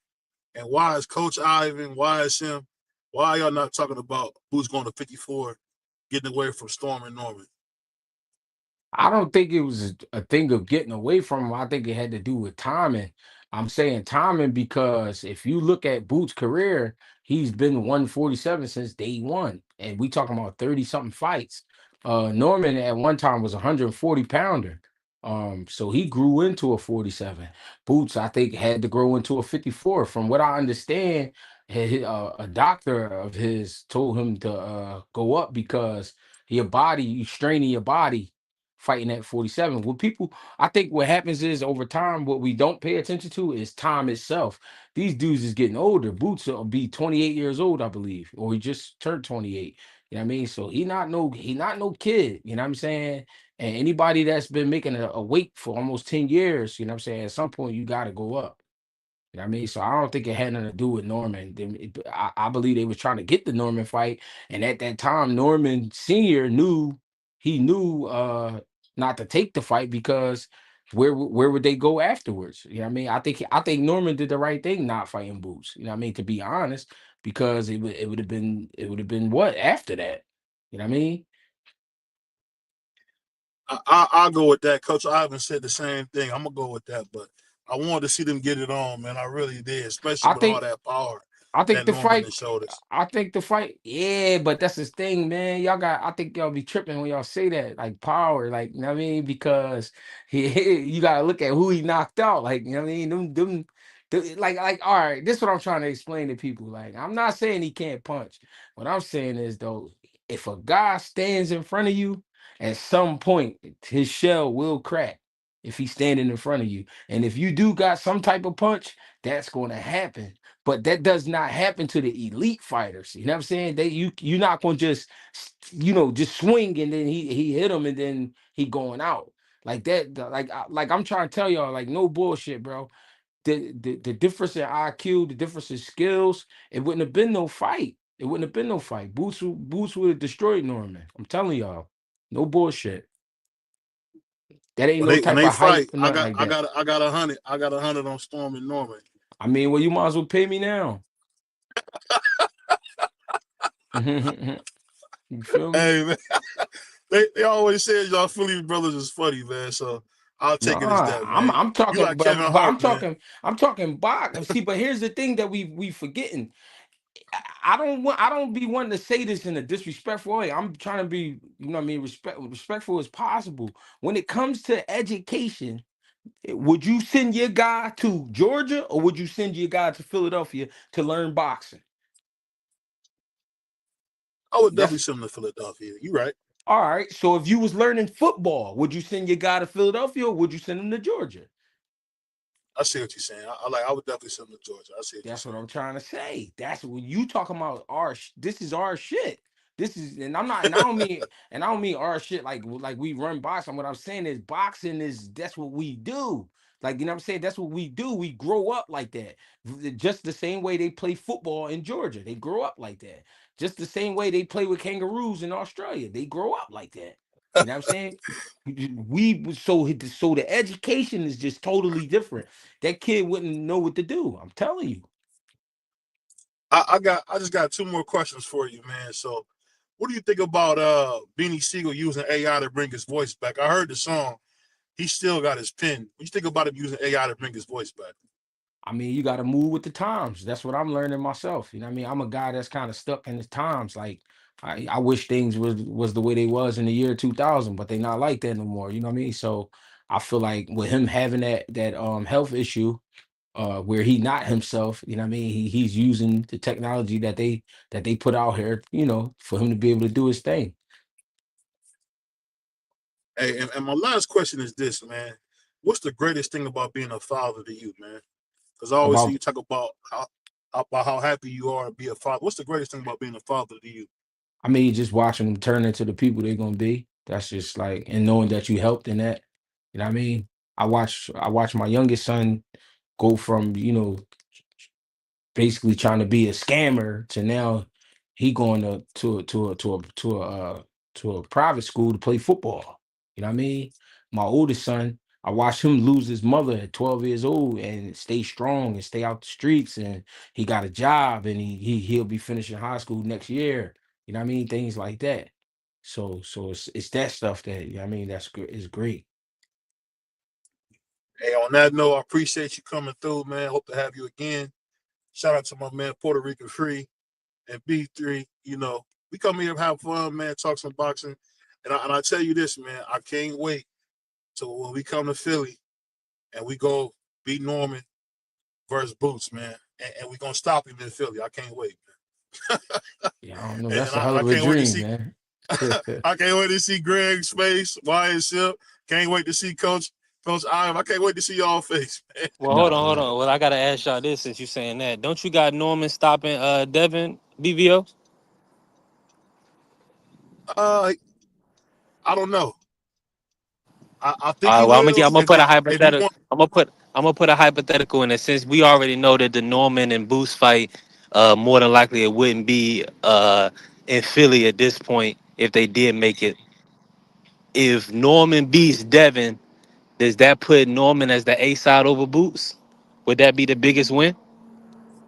And why is Coach Ivan? Why is him? Why are y'all not talking about who's going to 54, getting away from Storm and Norman? I don't think it was a thing of getting away from him. I think it had to do with timing. I'm saying timing because if you look at Boots' career, he's been 147 since day one. And we talking about 30 something fights. Norman at one time was a 140 pounder. So he grew into a 47. Boots, I think, had to grow into a 54. From what I understand, a doctor of his told him to go up because your body, you straining your body fighting at 47. What people, I think what happens is over time, what we don't pay attention to is time itself. These dudes is getting older. Boots will be 28 years old, I believe, or he just turned 28. You know what I mean? So he not no kid, you know what I'm saying? And anybody that's been making a weight for almost 10 years, you know what I'm saying? At some point you gotta go up. You know what I mean? So I don't think it had nothing to do with Norman. I believe they was trying to get the Norman fight. And at that time, Norman Sr. knew not to take the fight because where would they go afterwards? You know what I mean? I think Norman did the right thing not fighting Boots. You know what I mean? To be honest, because it would have been what after that? You know what I mean? I'll go with that. Coach Ivan said the same thing. I'm gonna go with that, but I wanted to see them get it on, man. I really did, especially I with all think that power I think that the Norman fight. has showed us. I think the fight. Yeah, but that's the thing, man. Y'all got. I think y'all be tripping when y'all say that, like power, like you know what I mean, because you gotta look at who he knocked out. Like you know what I mean, like. All right, this is what I'm trying to explain to people. Like I'm not saying he can't punch. What I'm saying is though, if a guy stands in front of you, at some point his shell will crack. If he's standing in front of you, and if you do got some type of punch, that's going to happen, but that does not happen to the elite fighters. You know what I'm saying? You're not gonna just just swing and then he hit him and then he going out like that. Like I'm trying to tell y'all, like no bullshit, bro. The difference in IQ, the difference in skills, it wouldn't have been no fight. It wouldn't have been no fight. Boots would have destroyed Norman. I'm telling y'all, no bullshit. That ain't When no they type of hype fight, or I nothing got like I that. got I got 100. I got 100 on Storm and Norman. I mean, well, you might as well pay me now. You feel me? Hey man, they always say y'all Philly brothers is funny, man. So I'll No, take it as that, I'm man. I'm You talking, like Kevin but Hart, man. I'm talking box. See, but here's the thing that we forgetting. I don't be wanting to say this in a disrespectful way. I'm trying to be, you know what I mean, respectful as possible. When it comes to education, would you send your guy to Georgia or would you send your guy to Philadelphia to learn boxing? I would definitely That's send him to Philadelphia. You right. all right. So if you was learning football, would you send your guy to Philadelphia or would you send him to Georgia? I see what you're saying. I would definitely send him to Georgia. I see what you're That's what saying. I'm trying to say. That's what you talking about. This is our shit. This is, and I'm not, and I don't mean our shit like we run boxing. What I'm saying is boxing is that's what we do. Like you know what I'm saying. That's what we do. We grow up like that. Just the same way they play football in Georgia. They grow up like that. Just the same way they play with kangaroos in Australia. They grow up like that. You know what I'm saying? So the education is just totally different. That kid wouldn't know what to do. I'm telling you. I just got two more questions for you, man. So what do you think about Beanie Siegel using AI to bring his voice back? I heard the song. He still got his pen. What do you think about him using AI to bring his voice back? I mean, you got to move with the times. That's what I'm learning myself. You know what I mean? I'm a guy that's kind of stuck in the times. Like, I wish things was the way they was in the year 2000, but they not like that no more. You know what I mean? So I feel like with him having that health issue, where he not himself, you know what I mean? He's using the technology that they put out here, for him to be able to do his thing. Hey, and my last question is this, man. What's the greatest thing about being a father to you, man? Because I always hear About you talk about how happy you are to be a father. What's the greatest thing about being a father to you? I mean, just watching them turn into the people they're gonna be. That's just like, and knowing that you helped in that. You know what I mean? I watch my youngest son go from basically trying to be a scammer to now he going to a private school to play football. You know what I mean? My oldest son, I watched him lose his mother at 12 years old and stay strong and stay out the streets. And he got a job and he'll be finishing high school next year. You know what I mean? Things like that. So it's that stuff that, you know what I mean, that's is great. Hey, on that note, I appreciate you coming through, man. Hope to have you again. Shout out to my man Puerto Rican Free and B3. You know, we come here have fun, man, talk some boxing. And I tell you this, man, I can't wait till when we come to Philly and we go beat Norman versus Boots, man. And we're going to stop him in Philly. I can't wait, man. Yeah, I don't know. and That's a I hell of a can't wait to dream, see man. I can't wait to see Greg's face, Wyatt's Ship. Can't wait to see Coach Ivan. I can't wait to see y'all face, man. Well, hold No, on, hold yeah. on. Well, I gotta ask y'all this since you saying that. Don't you got Norman stopping Devin BVO? Uh, I don't know. I think All he right, well, will. I'm gonna put a If he hypothetical. want, I'm gonna put a hypothetical in it since we already know that the Norman and Boost fight, more than likely it wouldn't be in Philly at this point if they did make it. If Norman beats Devin, does that put Norman as the A side over Boots? Would that be the biggest win?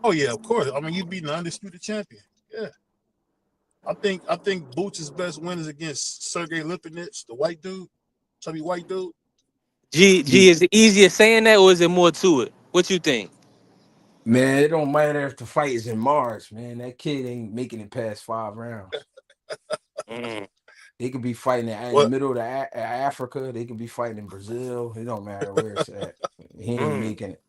oh yeah, of course. I mean, you beat an undisputed champion. Yeah, I think Boots' best win is against Sergey Lipinets, the white dude, chubby white dude. G, is it easier saying that or is it more to it? What you think? Man, it don't matter if the fight is in March, man. That kid ain't making it past 5 rounds. Mm, They could be fighting in the What? middle of Africa. They could be fighting in Brazil. It don't matter where it's at. He ain't mm. making it.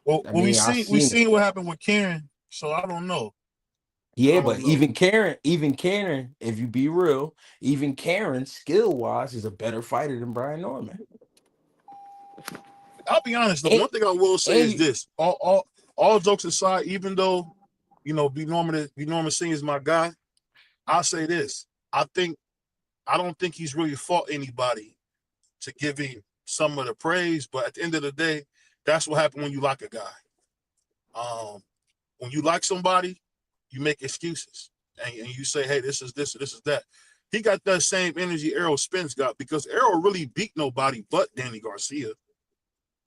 Well, I well, mean, I've we seen it. seen what happened with Karen, so I don't know. Yeah, I but don't know. even Karen, if you be real, even Karen, skill wise, is a better fighter than Brian Norman. I'll be honest. The And, one thing I will say and is this: all jokes aside, even though B Norman Singh is my guy, I'll say this: I don't think he's really fought anybody to give him some of the praise. But at the end of the day, that's what happens when you like a guy. Um, when you like somebody, you make excuses and you say, "Hey, this is this, this is that." He got that same energy Errol Spence got because Errol really beat nobody but Danny Garcia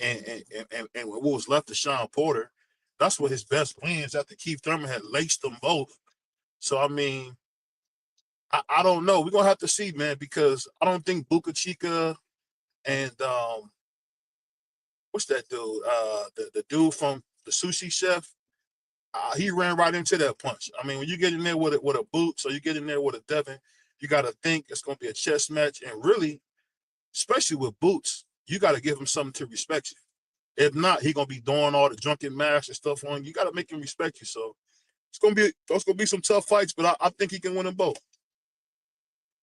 and what was left of Sean Porter. That's what his best wins after Keith Thurman had laced them both. So I mean, I don't know. We're gonna have to see, man, because I don't think Buka Chica and what's that dude? The dude from the sushi chef. He ran right into that punch. I mean, when you get in there with a boot, so you get in there with a Devin, you got to think it's going to be a chess match. And really, especially with boots, you got to give him something to respect you. If not, he going to be doing all the drunken mash and stuff on you. You got to make him respect you. So it's gonna be some tough fights, but I think he can win them both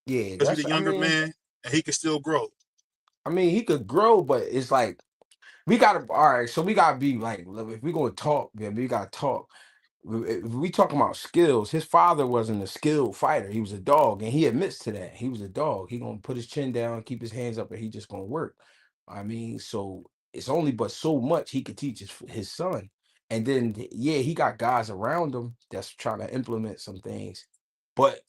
yeah, because he's a younger man and he can still grow. I mean, he could grow, but it's like we gotta all right, so we gotta be like, look, if we gonna talk, then we gotta talk. If we talking about skills, his father wasn't a skilled fighter. He was a dog, and he admits to that. He was a dog. He gonna put his chin down, keep his hands up, and he just gonna work. I mean, so it's only but so much he could teach his son. And then yeah, he got guys around him that's trying to implement some things. But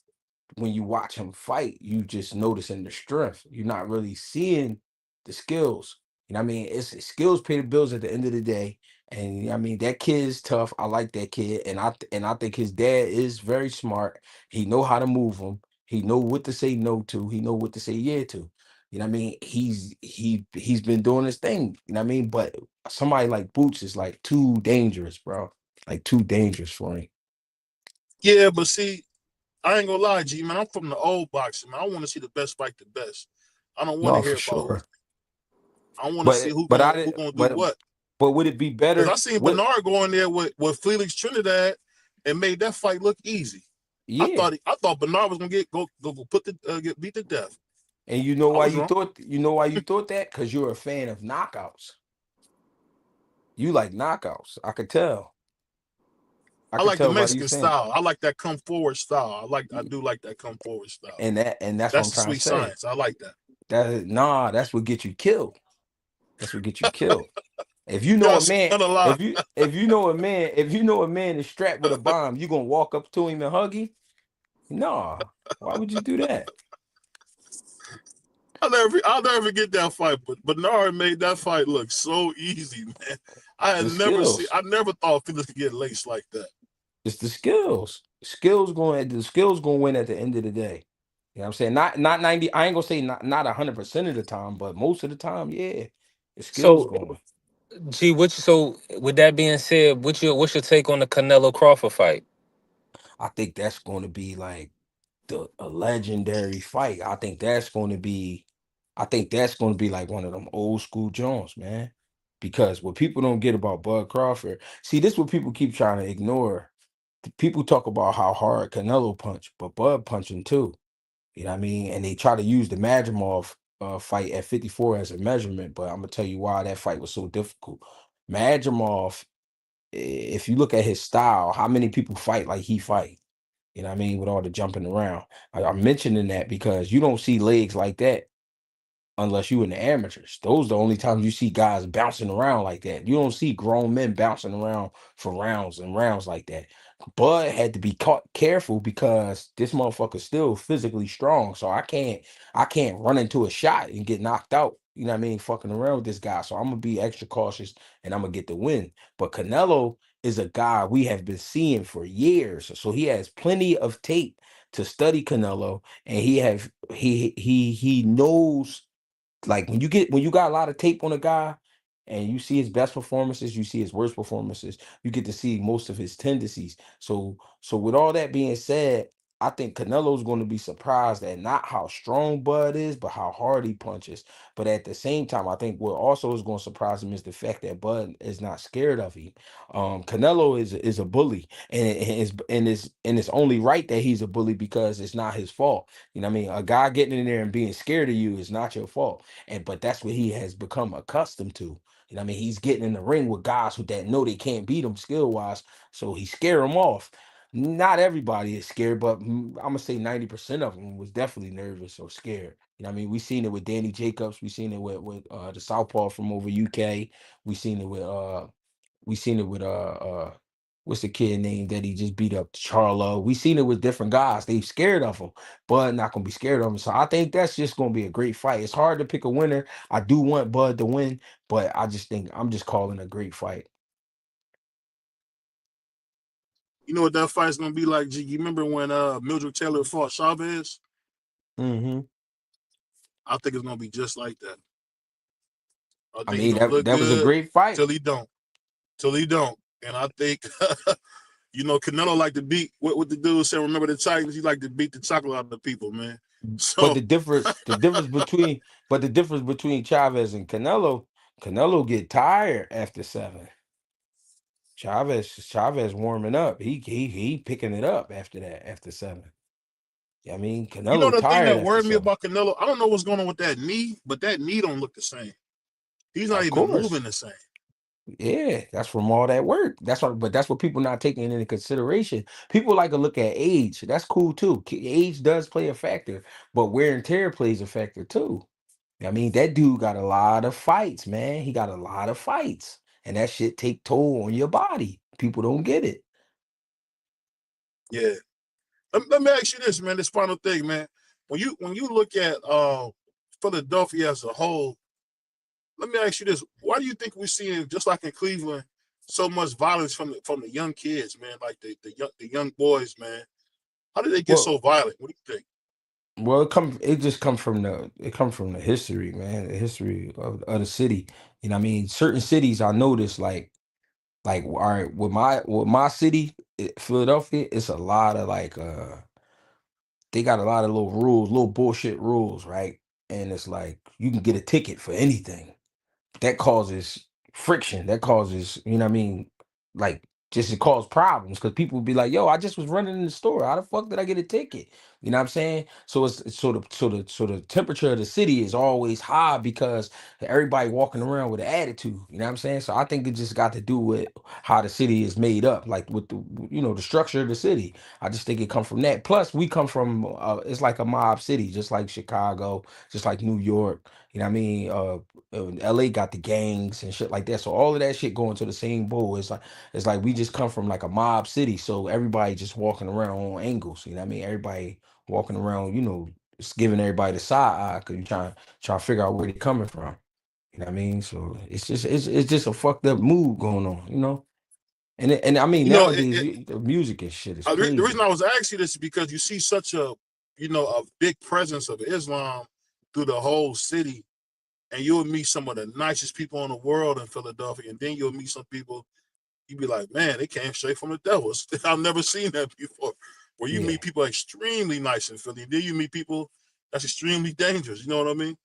when you watch him fight, you just noticing the strength. You're not really seeing the skills. You know what I mean? It's skills pay the bills at the end of the day. And I mean that kid is tough. I like that kid, and I think his dad is very smart. He know how to move him. He know what to say no to. He know what to say yeah to. You know what I mean? He's been doing his thing. You know what I mean? But somebody like Boots is like too dangerous, bro. Like too dangerous for him. Yeah, but see, I ain't gonna lie, G man. I'm from the old boxing, man. I want to see the best fight the best. I don't want to No, hear for about who. sure. I want to see But I who did. gonna do what. But would it be Because I better? seen What? Bernard go in there with Felix Trinidad and made that fight look easy. Yeah. I thought Bernard was gonna go put get beat to death. And you know I why was you wrong. thought that? Because you're a fan of knockouts. You like knockouts. I could tell. I I could like the tell by you Mexican saying style. I like that come forward style. I it. do like that come forward style. And that's what That's I'm the trying to sweet say. science. I like that. That's what get you killed. That's what get you killed. If you know Y'all a man, said a lot. if you know a man is strapped with a bomb, you gonna walk up to him and hug him? No. Why would you do that? I'll never forget that fight, but Bernard made that fight look so easy, man. The skills. I never thought Felix could get laced like that. It's the skills. The skills gonna win at the end of the day. You know what I'm saying? Not 90. I ain't gonna say not 100% of the time, but most of the time, yeah. The skills So, going. so with that being said, what's your take on the Canelo Crawford fight? I think that's gonna be like a legendary fight. I think that's gonna be like one of them old school Jones, man. Because what people don't get about Bud Crawford, see, this what people keep trying to ignore. People talk about how hard Canelo punch, but Bud punching too. You know what I mean? And they try to use the Madrimov fight at 54 as a measurement, but I'm gonna tell you why that fight was so difficult. Madrimov, if you look at his style, how many people fight like he fight? You know what I mean? With all the jumping around. I'm mentioning that because you don't see legs like that unless you in the amateurs. Those are the only times you see guys bouncing around like that. You don't see grown men bouncing around for rounds and rounds like that. Bud had to be caught careful because this motherfucker's still physically strong. So I can't run into a shot and get knocked out. You know what I mean? Fucking around with this guy. So I'm gonna be extra cautious and I'm gonna get the win. But Canelo is a guy we have been seeing for years. So he has plenty of tape to study Canelo, and he knows, like when you got a lot of tape on a guy and you see his best performances, you see his worst performances, you get to see most of his tendencies. So with all that being said, I think Canelo's going to be surprised at not how strong Bud is, but how hard he punches. But at the same time, I think what also is going to surprise him is the fact that Bud is not scared of him. Canelo is a bully, and it's only right that he's a bully because it's not his fault. You know what I mean? A guy getting in there and being scared of you is not your fault. But that's what he has become accustomed to. You know what I mean? He's getting in the ring with guys that know they can't beat him skill wise, so he scare them off. Not everybody is scared, but I'm gonna say 90% of them was definitely nervous or scared. You know what I mean? We seen it with Danny Jacobs, we seen it with the Southpaw from over UK, we seen it with what's the kid name that he just beat up, Charlo. We seen it with different guys. They scared of him, Bud not gonna be scared of him. So I think that's just gonna be a great fight. It's hard to pick a winner. I do want Bud to win, but I just think I'm just calling a great fight. You know what that fight's gonna be like, G? You remember when Mildred Taylor fought Chavez? Hmm. I think it's gonna be just like that. I I think he's mean, gonna look that was a good great fight. till he don't. Till he don't. And I think Canelo like to beat what the dude said, remember the Titans? He like to beat the chocolate out of the people, man. But So the difference between Chavez and Canelo get tired after 7. Chavez warming up. He picking it up after that, after 7. I mean, Canelo the thing tired that after worried me 7. about Canelo, I don't know what's going on with that knee, but that knee don't look the same. He's not Of even course. moving the same. Yeah, that's from all that work. But that's what people not taking into consideration. People like to look at age. That's cool too. Age does play a factor, but wear and tear plays a factor too. I mean, that dude got a lot of fights, man. He got a lot of fights, and that shit take toll on your body. People don't get it. Yeah. Let me ask you this, man. This final thing, man. When you look at Philadelphia as a whole, let me ask you this: why do you think we're seeing, just like in Cleveland, so much violence from the young kids, man? Like the young boys, man. How did they get Well, so violent? What do you think? it just comes from the history, man. The history of the city. You know what I mean? Certain cities I noticed, all right, with my city, Philadelphia, it's a lot of they got a lot of little rules, little bullshit rules, right? And it's like you can get a ticket for anything. That causes friction. That causes, you know what I mean? Like, just it cause problems because people would be like, yo, I just was running in the store. How the fuck did I get a ticket? You know what I'm saying? So it's so the temperature of the city is always high because everybody walking around with an attitude. You know what I'm saying? So I think it just got to do with how the city is made up, like with the structure of the city. I just think it come from that. Plus, we come from it's like a mob city, just like Chicago, just like New York. You know what I mean? LA got the gangs and shit like that. So all of that shit going to the same bowl. It's like we just come from like a mob city. So everybody just walking around on angles. You know what I mean? Everybody walking around, just giving everybody the side eye because you trying to figure out where they coming from. You know what I mean? So it's just a fucked up mood going on. And I mean nowadays the music and shit is the reason crazy. I was asking this is because you see such a big presence of Islam through the whole city, and you'll meet some of the nicest people in the world in Philadelphia, and then you'll meet some people you'd be like, man, they came straight from the devil. I've never seen that before. Where you Yeah. meet people extremely nice in Philly, and then you meet people that's extremely dangerous. You know what I mean?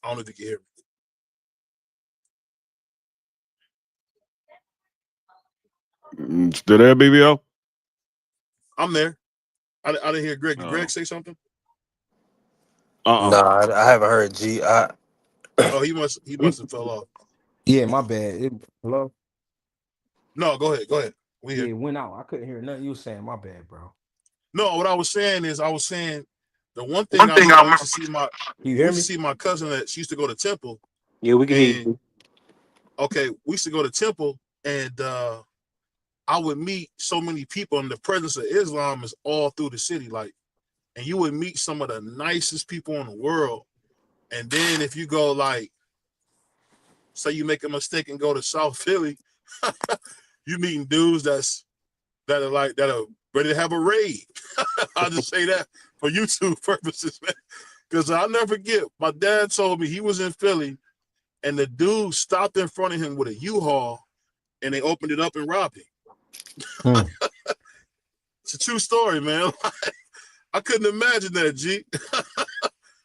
I don't know if you can hear me. Still there, BBO? I'm there. I didn't hear Greg. Did Greg Oh. say something? No, Uh-uh. I haven't heard G. Oh, he must have fell off. Yeah, my bad. Hello? No, go ahead. Go ahead. We Yeah, here. it went out. I couldn't hear nothing you was saying. My bad, bro. No, what I was saying is the one thing One I thing remember I I used remember. to see my You we hear used to me? see my cousin that she used to go to Temple, Yeah, we can hear and you. okay, we used to go to Temple, and I would meet so many people, and the presence of Islam is all through the city, like, and you would meet some of the nicest people in the world, and then if you go like, say you make a mistake and go to South Philly, you meeting dudes that are ready to have a raid. I'll just say that for YouTube purposes, man. Because I'll never forget, my dad told me he was in Philly and the dude stopped in front of him with a U-Haul and they opened it up and robbed him. Hmm. It's a true story, man. I couldn't imagine that, G.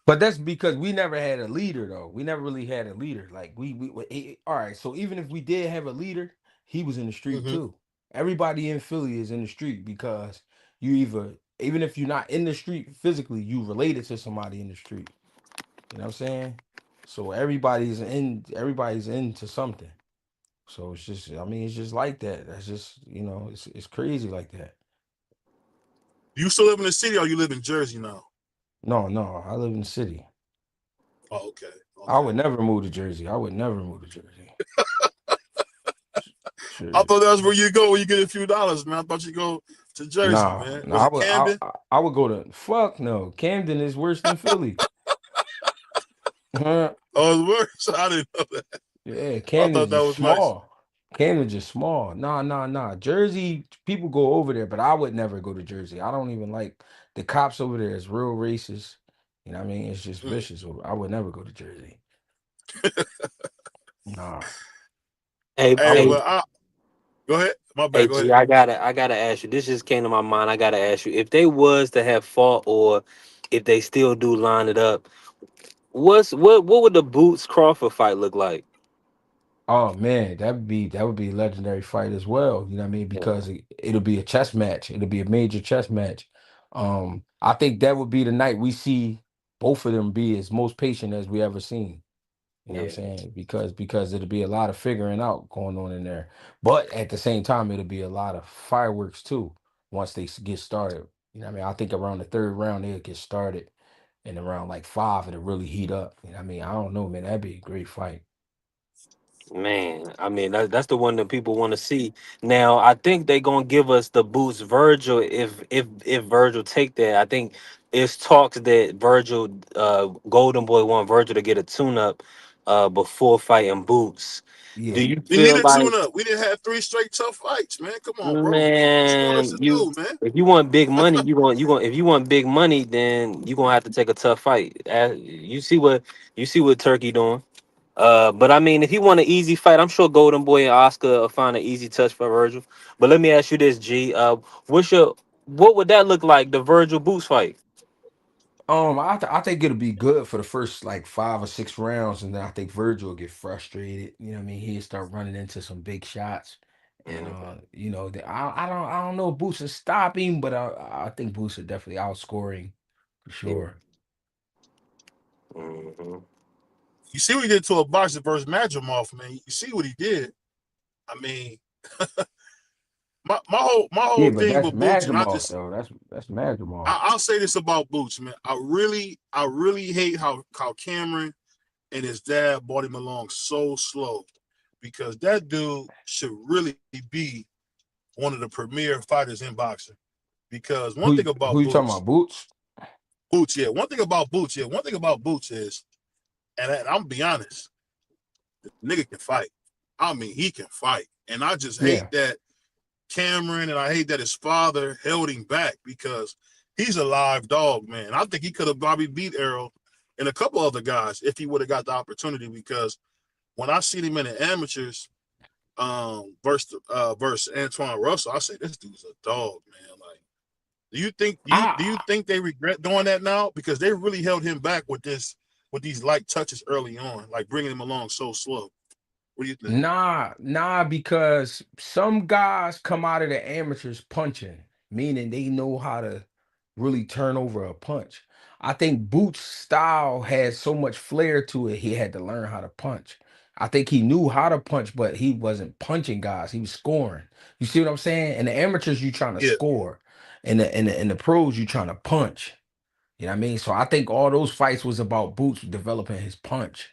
But that's because we never had a leader, though. We never really had a leader. Like all right. So even if we did have a leader, he was in the street Mm-hmm. too. Everybody in Philly is in the street because even if you're not in the street physically, you related to somebody in the street. You know what I'm saying? So everybody's into something. So it's just, I mean, it's just like that. That's just, it's crazy like that. You still live in the city or you live in Jersey now? No, no, I live in the city. Oh, okay. I Okay. would never move to Jersey. I would never move to Jersey. I Shit. thought that was where you go when you get a few dollars, man. I thought you go to Jersey, Nah, man. nah, Was it Camden? I would go to fuck no. Camden is worse than Philly. Huh? Oh, it's worse. I didn't know that. Yeah, I Camden's thought that just was nice. small. Camden's just small. Nah, nah, nah. Jersey, people go over there, but I would never go to Jersey. I don't even like the cops over there is real racist. You know what I mean? It's just Mm. vicious. I would never go to Jersey. Nah. Hey, I Hey, hey, would but go ahead. My hey, bad. Go G, ahead. I gotta ask you. This just came to my mind. I gotta ask you if they was to have fought, or if they still do line it up. What would the Boots Crawford fight look like? Oh man, that would be a legendary fight as well. You know what I mean? Because it'll be a chess match. It'll be a major chess match. I think that would be the night we see both of them be as most patient as we ever seen. You know what I'm Yeah, saying? Because it'll be a lot of figuring out going on in there. But at the same time, it'll be a lot of fireworks too once they get started. You know what I mean? I think around the third round they'll get started, and around like five it'll really heat up. You know what I mean? I don't know, man. That'd be a great fight. man. I mean, that's the one that people want to see. Now, I think they gonna give us the Boots Virgil if Virgil take that. I think it's talks that Virgil, Golden Boy, want Virgil to get a tune up, before fighting Boots. Do Yeah. you We need feel a like? tune up. We didn't have three straight tough fights, man. Come on, bro. What you want us Man, to do, man? if you want big money, if you want big money, then you gonna have to take a tough fight. You see what Turkey doing. But I mean, if he want an easy fight, I'm sure Golden Boy and Oscar will find an easy touch for Virgil. But let me ask you this, G. What would that look like, the Virgil Boots fight? I think it'll be good for the first like 5 or 6 rounds, and then I think Virgil will get frustrated. You know what I mean? He'll start running into some big shots, and Mhm. I don't know if Boots will stop him, but I think Boots will definitely outscore him for Yeah. sure. Mhm. You see what he did to a boxer versus Madrimov, man. You see what he did. I mean, my whole Yeah, but thing that's with Boots, mad and I Jamal just though. That's mad Jamal. I'll say this about Boots, man. I really hate how Cameron and his dad brought him along so slow, because that dude should really be one of the premier fighters in boxing. Because one thing Who about you talking about? Boots? Boots, yeah, one thing about Boots is, and I'm gonna be honest, the nigga can fight. I mean, he can fight, and I just hate Yeah. that Cameron, and I hate that his father held him back, because he's a live dog, man. I think he could have probably beat Errol and a couple other guys if he would have got the opportunity. Because when I seen him in the amateurs, versus Antoine Russell, I say this dude's a dog, man. Like, do you think they regret doing that now? Because they really held him back with these light touches early on, like bringing him along so slow. What do you think? Nah, because some guys come out of the amateurs punching, meaning they know how to really turn over a punch. I think Boots' style had so much flair to it, he had to learn how to punch. I think he knew how to punch, but he wasn't punching guys. He was scoring. You see what I'm saying? In the amateurs, you trying to Yeah, score. In the pros, you trying to punch. You know what I mean? So I think all those fights was about Boots developing his punch.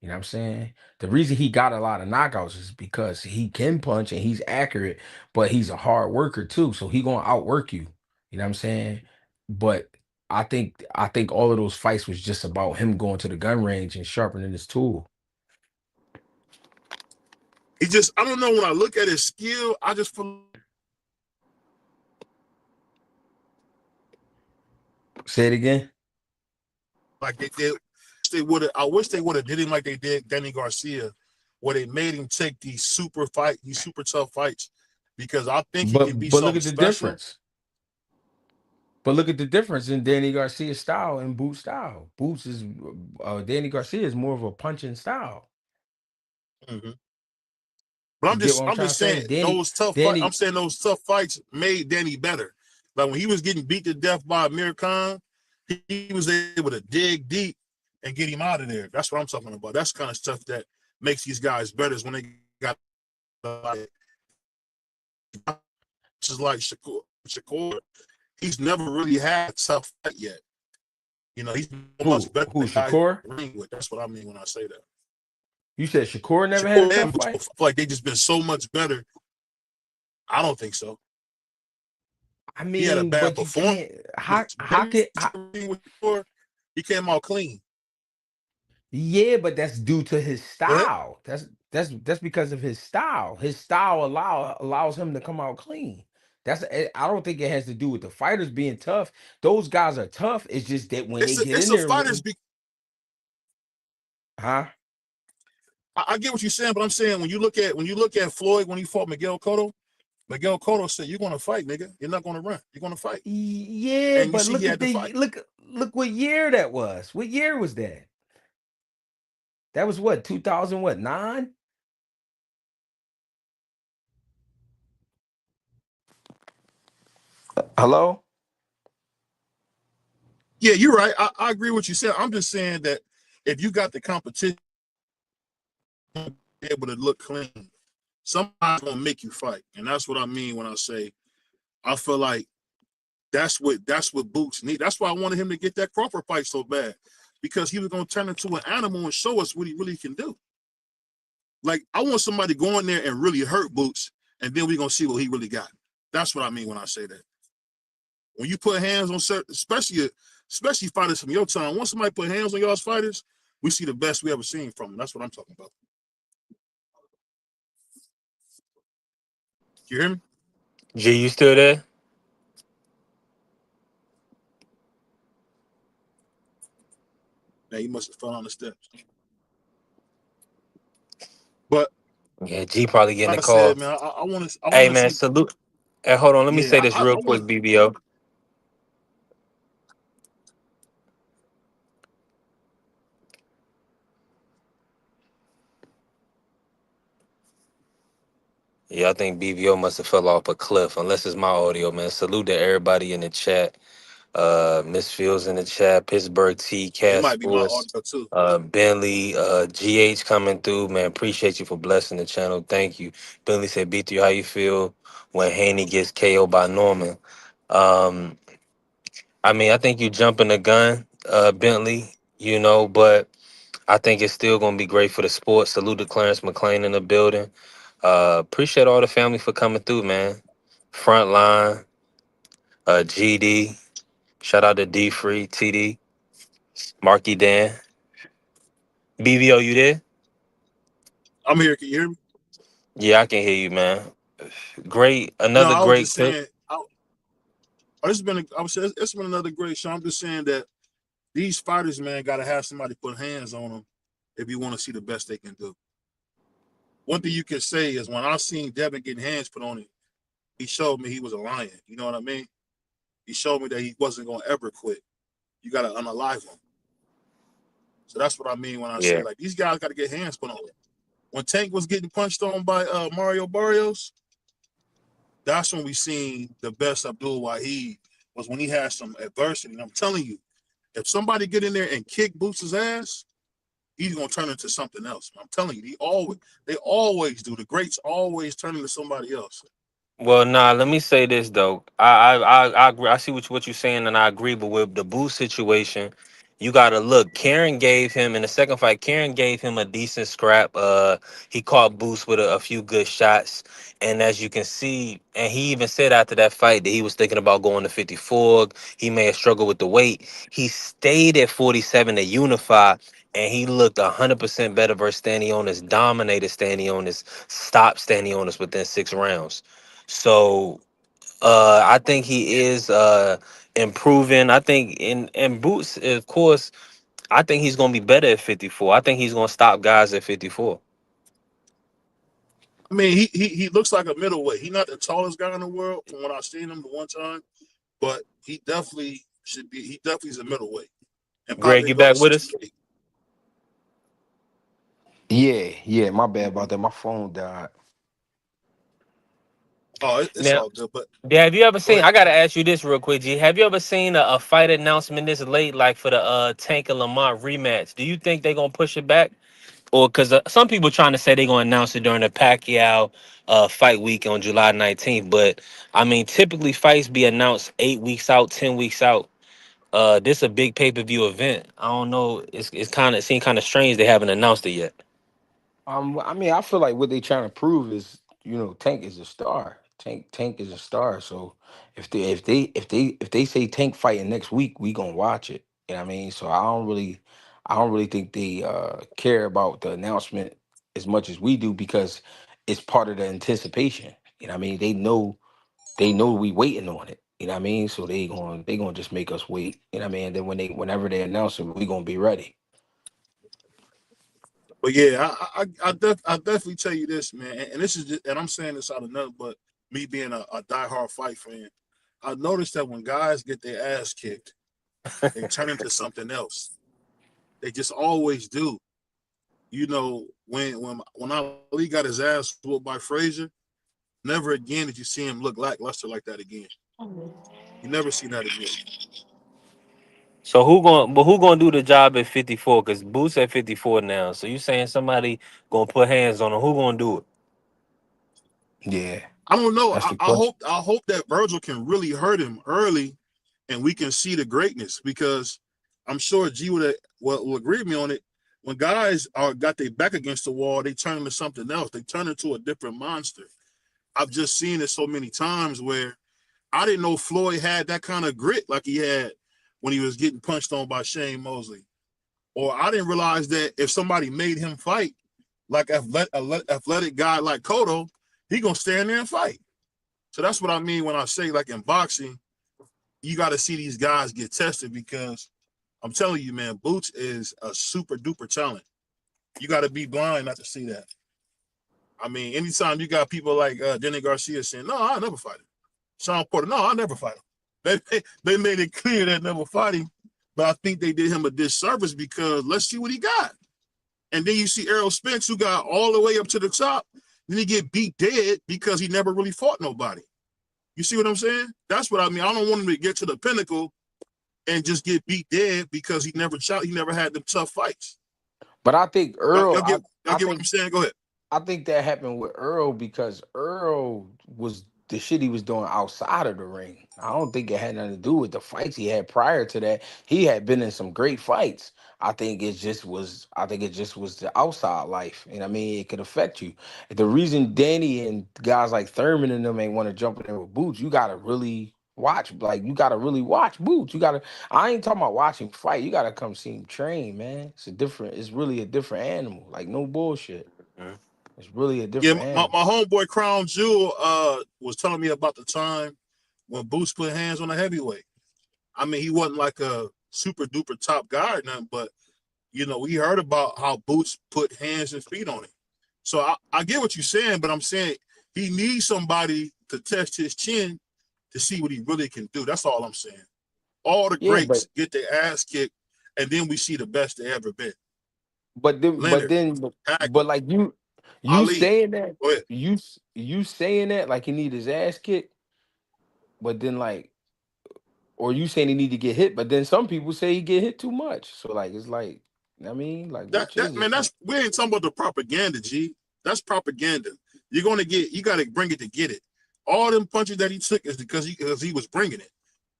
You know what I'm saying? The reason he got a lot of knockouts is because he can punch and he's accurate, but he's a hard worker too. So he gonna outwork you. You know what I'm saying? But I think all of those fights was just about him going to the gun range and sharpening his tool. I don't know. When I look at his skill, I just feel Say it again. like they did. I wish they would have did him like they did Danny Garcia, where they made him take these super tough fights, because I think he can be But look something at the special. difference. But look at the difference in Danny Garcia's style and Boots' style. Danny Garcia is more of a punching style. Mm-hmm. But You get what I'm I'm trying to just say? saying I'm Danny, saying those tough fights made Danny better. Like when he was getting beat to death by Amir Khan, he was able to dig deep and get him out of there. That's what I'm talking about. That's kind of stuff that makes these guys better, is when they got like just like Shakur. He's never really had a tough fight yet. He's much better who than guys Shakur? in the ring with. That's what I mean when I say that. You said Shakur never had a Shakur tough and Boots, I fight? feel like they just been so much better. I don't think so. I He had a mean, bad but you performance. can't. How can? He came out clean. Yeah, but that's due to his Go ahead. style. That's because of his style. His style allows him to come out clean. I don't think it has to do with the fighters being tough. Those guys are tough. It's just that when they get It's in the there with fighters. him, huh? I get what you're saying, but I'm saying when you look at Floyd when he fought Miguel Cotto said, "You're gonna fight, nigga. You're not gonna run. You're gonna fight." Yeah, And you but see, he look had at to fight. look what year that was. What year was that? That was what, 2000, what, 9? Hello? Yeah, you're right. I agree with you said. I'm just saying that if you got the competition, able to look clean, somebody's gonna make you fight, and that's what I mean when I say I feel like that's what Boots need. That's why I wanted him to get that Crawford fight so bad, because he was gonna turn into an animal and show us what he really can do. Like, I want somebody to go in there and really hurt Boots, and then we're gonna see what he really got. That's what I mean when I say that. When you put hands on certain, especially fighters from your time, once somebody put hands on y'all's fighters, we see the best we ever seen from them. That's what I'm talking about. You hear me? G, you still there? Yeah, he must have fell on the steps. But Yeah, G probably getting like a I call. said, man, I want to Hey man, see. salute. Hey, hold on, let me Yeah, say this I real want. quick, BBO. Yeah, I think BVO must have fell off a cliff, unless it's my audio, man. Salute to everybody in the chat. Miss Fields in the chat, Pittsburgh T, It Cast might be my Sports, audio too. Bentley, GH coming through, man. Appreciate you for blessing the channel. Thank you. Bentley said, B3, how you feel when Haney gets KO by Norman? Um, I mean, I think you jumping the gun, Bentley, you know, but I think it's still gonna be great for the sport. Salute to Clarence McLean in the building. Appreciate all the family for coming through, man. Frontline, GD. Shout out to D Free, TD, Marky Dan. BVO, you there? I'm here. Can you hear me? Yeah, I can hear you, man. Great, No, another I was great just clip. saying. I was saying it's been another great show. I'm just saying that these fighters, man, got to have somebody put hands on them if you want to see the best they can do. One thing you can say is when I seen Devin getting hands put on him, he showed me he was a lion. You know what I mean? He showed me that he wasn't going to ever quit. You got to unalive him. So that's what I mean when I say, Yeah. like, these guys got to get hands put on them. When Tank was getting punched on by Mario Barrios, that's when we seen the best Abdul Wahid was when he had some adversity. And I'm telling you, if somebody get in there and kick Boots' ass, he's gonna turn into something else. I'm telling you, they always do. The greats always turn into somebody else. Well, nah. Let me say this though. I agree. I see what you're saying, and I agree. But with the Boost situation, you gotta look. Karen gave him in the second fight. Karen gave him a decent scrap. He caught Boost with a few good shots, and as you can see, and he even said after that fight that he was thinking about going to 54. He may have struggled with the weight. He stayed at 47 to unify. And he looked 100% better versus Stanionis, dominated Stanionis, stopped Stanionis within 6 rounds. So I think he is improving. I think in Boots, of course, I think he's gonna be better at 54. I think he's gonna stop guys at 54. I mean, he looks like a middleweight. He's not the tallest guy in the world from what I've seen him the one time, but he definitely should be. He definitely is a middleweight and Greg, probably you go to back with us? 68. Yeah, my bad about that. My phone died. Oh, it's Now, all good. But yeah, have you ever go seen? ahead. I gotta ask you this real quick, G. Have you ever seen a fight announcement this late, like for the Tank and Lamont rematch? Do you think they're gonna push it back? Or because some people trying to say they're going to announce it during the Pacquiao fight week on July 19th. But I mean, typically fights be announced 8 weeks out, 10 weeks out. This a big pay-per-view event. I don't know. It's kind of seemed kind of strange they haven't announced it yet. I mean, I feel like what they trying to prove is, Tank is a star. Tank is a star. So if they say Tank fighting next week, we gonna watch it. You know what I mean? So I don't really think they care about the announcement as much as we do because it's part of the anticipation. You know what I mean? They know we waiting on it. You know what I mean? So they gonna just make us wait. You know what I mean? And then whenever they announce it, we gonna be ready. But yeah, I definitely tell you this, man, and this is just, and I'm saying this out of nothing but me being a diehard fight fan. I noticed that when guys get their ass kicked, they turn into something else. They just always do. You know, when Ali got his ass whooped by Frazier, never again did you see him look lackluster like that again. You never seen that again. So who gonna do the job at 54? Because Boots at 54 now. So you saying somebody gonna put hands on him? Who gonna do it? Yeah, I don't know. that's the I question. hope that Virgil can really hurt him early, and we can see the greatness because I'm sure G will agree with me on it. When guys are got their back against the wall, they turn into something else. They turn into a different monster. I've just seen it so many times where I didn't know Floyd had that kind of grit like he had when he was getting punched on by Shane Mosley. Or I didn't realize that if somebody made him fight, like athletic guy like Cotto, he gonna stand there and fight. So that's what I mean when I say, like in boxing, you got to see these guys get tested because I'm telling you, man, Boots is a super duper talent. You got to be blind not to see that. I mean, anytime you got people like Denny Garcia saying, "No, I'll never fight him," Sean Porter, "No, I'll never fight him." They made it clear that never fight him, but I think they did him a disservice because let's see what he got. And then you see Errol Spence, who got all the way up to the top, then he get beat dead because he never really fought nobody. You see what I'm saying? That's what I mean. I don't want him to get to the pinnacle and just get beat dead because he never had them tough fights. But I think Y'all Earl, get I what I'm think saying? Go ahead. I think that happened with Earl because Earl was the shit he was doing outside of the ring. I don't think it had nothing to do with the fights he had prior to that. He had been in some great fights. I think it just was the outside life. And I mean, it could affect you. The reason Danny and guys like Thurman and them ain't want to jump in there with Boots, you gotta really watch. Like you gotta really watch Boots. I ain't talking about watching fight. You gotta come see him train, man. It's really a different animal. Like no bullshit. Mhm. It's really a Yeah, different my animal. homeboy Crown Jewel was telling me about the time when Boots put hands on a heavyweight. I mean, he wasn't like a super duper top guy or nothing, but we heard about how Boots put hands and feet on him. So I get what you're saying, but I'm saying he needs somebody to test his chin to see what he really can do. That's all I'm saying. All the Yeah, greats get their ass kicked, and then we see the best they ever been. but then but Leonard, then but Hackett, like you Ali. saying that Go ahead. you saying that like he need his ass kicked, but then like or you saying he need to get hit, but then some people say he get hit too much. So like it's like I mean like which That is it? man, that's we ain't talking about the propaganda, G. That's propaganda. You gotta bring it to get it. All them punches that he took is because he was bringing it.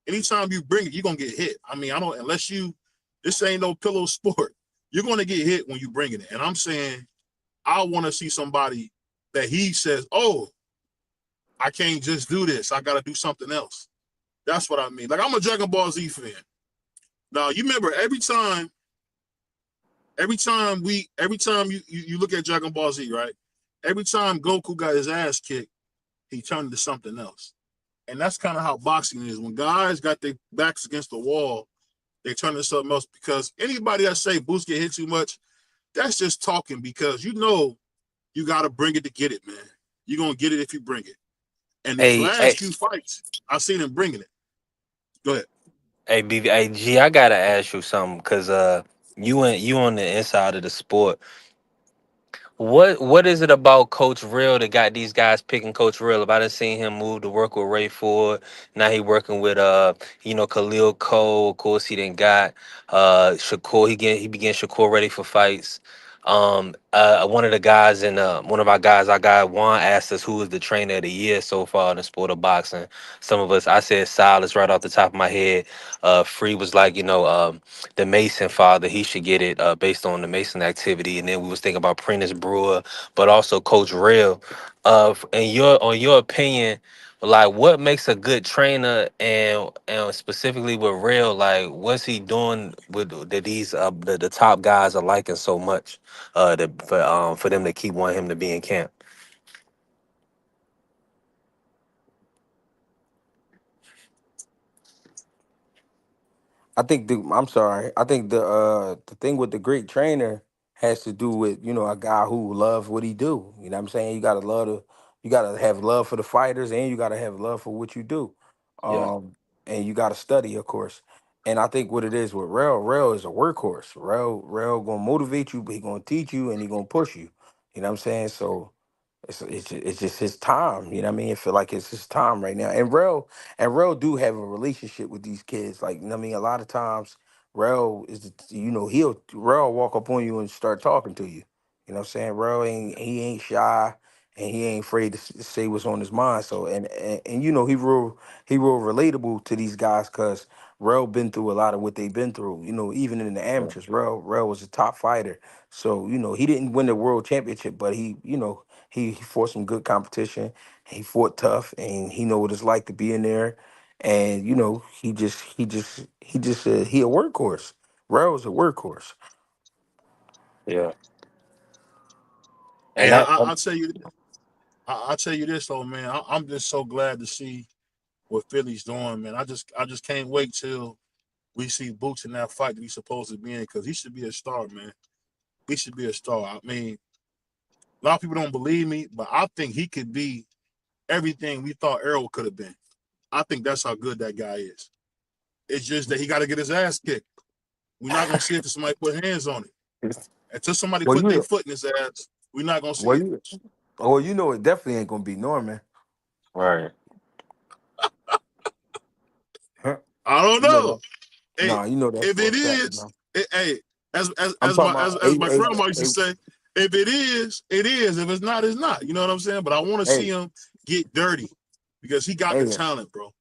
Anytime you bring it, you're gonna get hit. I mean, I don't unless you this ain't no pillow sport. You're gonna get hit when you bringing it. And I'm saying I want to see somebody that he says, "Oh, I can't just do this. I got to do something else." That's what I mean. Like I'm a Dragon Ball Z fan. Now you remember every time you look at Dragon Ball Z, right? Every time Goku got his ass kicked, he turned into something else. And that's kind of how boxing is. When guys got their backs against the wall, they turn into something else. Because anybody that say Boots get hit too much, that's just talking because you got to bring it to get it, man. You're going to get it if you bring it. And these Hey, hey, last few fights, I've seen him bringing it. Go ahead. hey, G, I gotta ask you something because you on the inside of the sport. What is it about Coach Real that got these guys picking Coach Real? If I done seen him move to work with Ray Ford, now he working with Khalil Cole. Of course, he didn't got Shakur. He began Shakur ready for fights. One of the guys in one of our guys, our guy Juan asked us who is the trainer of the year so far in the sport of boxing. Some of us, I said Silas right off the top of my head. Free was like the Mason father, he should get it based on the Mason activity. And then we was thinking about Prentice Brewer, but also Coach Real. On your opinion, like what makes a good trainer, and specifically with Real, like what's he doing with that these the top guys are liking so much, for them to keep wanting him to be in camp. I'm sorry. I think the thing with the great trainer has to do with, a guy who loves what he do. You know what I'm saying? You gotta have love for the fighters and you gotta have love for what you do. Yeah, Um and you gotta study, of course. And I think what it is with Rail is a workhorse. Rail gonna motivate you, but he gonna teach you and he gonna push you. You know what I'm saying? So it's just his time. You know what I mean? I feel like it's his time right now. And Rel do have a relationship with these kids. Like, you know what I mean? A lot of times Rel is Rel walk up on you and start talking to you. You know what I'm saying? He ain't shy and he ain't afraid to say what's on his mind. So and he real relatable to these guys because Rel been through a lot of what they've been through. Even in the yeah, amateurs, Rel was a top fighter. So, he didn't win the world championship, but he fought some good competition. He fought tough, and he know what it's like to be in there. And he a workhorse. Rail's a workhorse. yeah. Hey, And that, I'll tell you this though, man. I'm just so glad to see what Philly's doing, man. I just can't wait till we see Boots in that fight that he's supposed to be in because he should be a star, man. He should be a star. I mean, a lot of people don't believe me, but I think he could be everything we thought Errol could have been. I think that's how good that guy is. It's just that he got to get his ass kicked. We're not gonna see it until somebody put hands on it. Until somebody well, put their you, foot in his ass, we're not gonna see well, it. you, well, it definitely ain't gonna be Norman. right. Huh? I don't You know know. that. Hey, Nah, you know that's if for a it fact, is, bro. hey, I'm talking about as my grandma used to say, if it is, it is. If it's not, it's not. You know what I'm saying? But I want to see him get dirty because he got the talent, bro.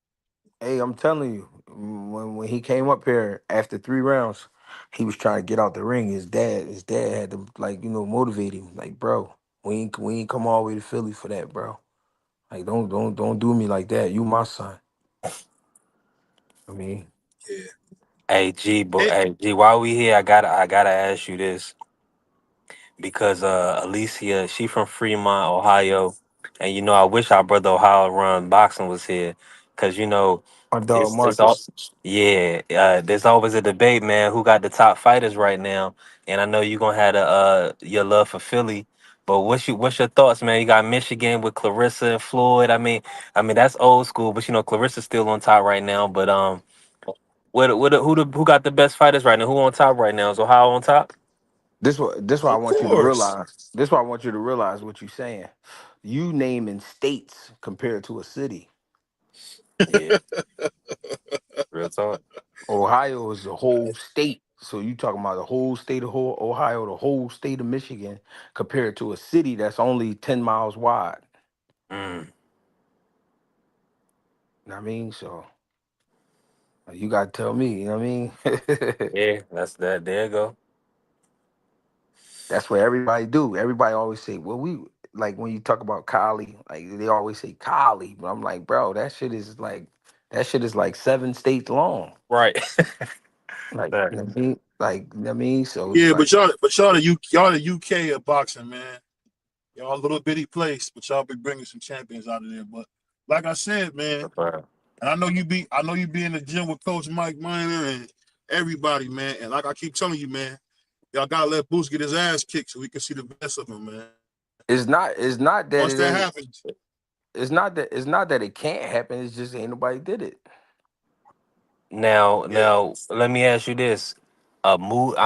Hey, I'm telling you, when he came up here after 3 rounds, he was trying to get out the ring. His dad had to motivate him. Like, bro, we ain't come all the way to Philly for that, bro. Like, don't do me like that. You my son. I mean, Yeah. Hey Hey G, while we here, I gotta ask you this because Alicia, she from Fremont, Ohio, and I wish our brother Ohio Run Boxing was here, cause my dog it's all Marcus. yeah. There's always a debate, man, who got the top fighters right now, and I know you gonna have your love for Philly, but what's your thoughts, man? You got Michigan with Clarissa and Floyd. I mean that's old school, but Clarissa's still on top right now, but who got the best fighters right now? Who on top right now? Is Ohio on top? This what I Of want you to course. realize. This what I want you to realize what you're saying. You naming states compared to a city. Yeah, real talk. Ohio is the whole state. So you talking about the whole state of Ohio, the whole state of Michigan, compared to a city that's only 10 miles wide. Mm, You know what I mean? So you gotta tell me, you know what I mean? yeah, that's that. There you go. That's what everybody do. Everybody always say, well, we like when you talk about Cali, like they always say Cali. But I'm like, bro, that shit is like 7 states long. Right. Like, you know Facts. what I mean? Like, you know what I mean? So it's Yeah, but like, y'all the UK of boxing, man. Y'all a little bitty place, but y'all be bringing some champions out of there. But like I said, man, Right. and I know you be in the gym with Coach Mike Miner and everybody, man. And like I keep telling you, man, y'all gotta let Boost get his ass kicked so we can see the best of him, man. it's not that Once it that ain't happens, it's not that it can't happen. It's just ain't nobody did it. yeah. Now, let me ask you this: I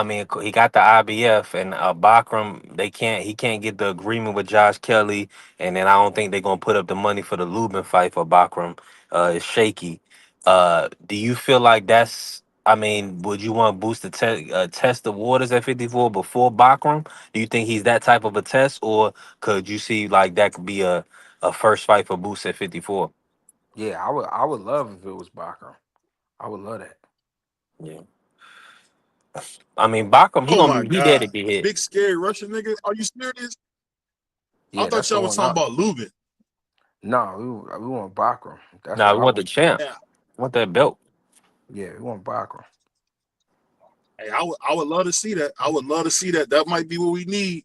mean, he got the IBF and Bakram. He can't get the agreement with Josh Kelly, and then I don't think they're gonna put up the money for the Lubin fight for Bakram. It's shaky. Do you feel like that's? I mean, would you want Boost to test the waters at 54 before Bakram? Do you think he's that type of a test, or could you see like that could be a first fight for Boost at 54? Yeah, I would love if it was Bakram. I would love that. Yeah. I mean, Bakram, Oh my he there to God. get hit. Big scary Russian nigga. Are you serious? I Yeah, thought that's the y'all was one. talking about Lubin. No, we want Bakram. That's Nah, what we I want the want. champ. Yeah. We want that belt. Yeah, we want Bakram. Hey, I would love to see that. I would love to see that. That might be what we need.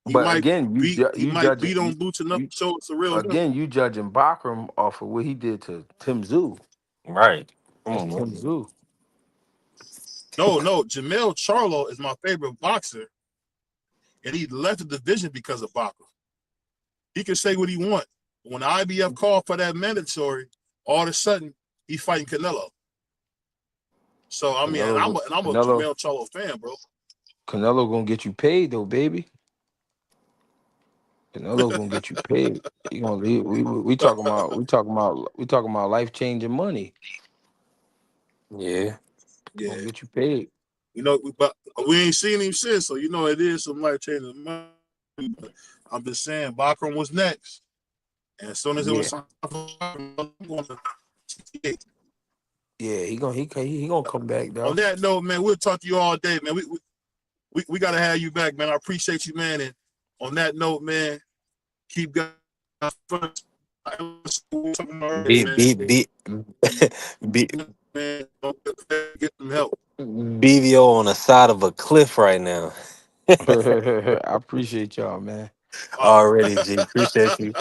But again, He might beat on Boots enough to show us the real him. you judging Bakram off of what he did to Tim Zoo. Right. Come That's on, Tim man. Zoo. No, Jamel Charlo is my favorite boxer, and he left the division because of Bakram. He can say what he wants. When the IBF called for that mandatory, all of a sudden he fighting Canelo. So I mean, and I'm a Canelo Jamel Charlo fan, bro. Canelo gonna get you paid though, baby. Canelo gonna get you paid. You gonna leave, we talking about life changing money. Yeah. Gonna Yeah, get you paid. but we ain't seen him since, so it is some life changing money. But I'm just saying, Bakram was next, and as soon as it was Yeah, time for Bakram, I'm going to yeah. He gonna come back on though. that note, man, we'll talk to you all day, man. We got to have you back, man. I appreciate you, man. And on that note, man, keep going. Be be be be Man, get some help. BVO on the side of a cliff right now. I appreciate y'all, man. Uh, Already, G. Appreciate you.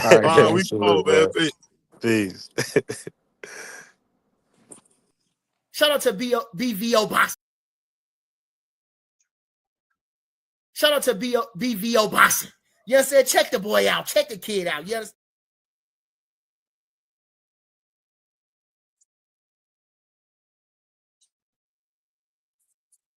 All right, we gang. go, Salute, man. man. Peace. Shout out to BVO Boxing. You understand? Check the boy out. Check the kid out. You understand?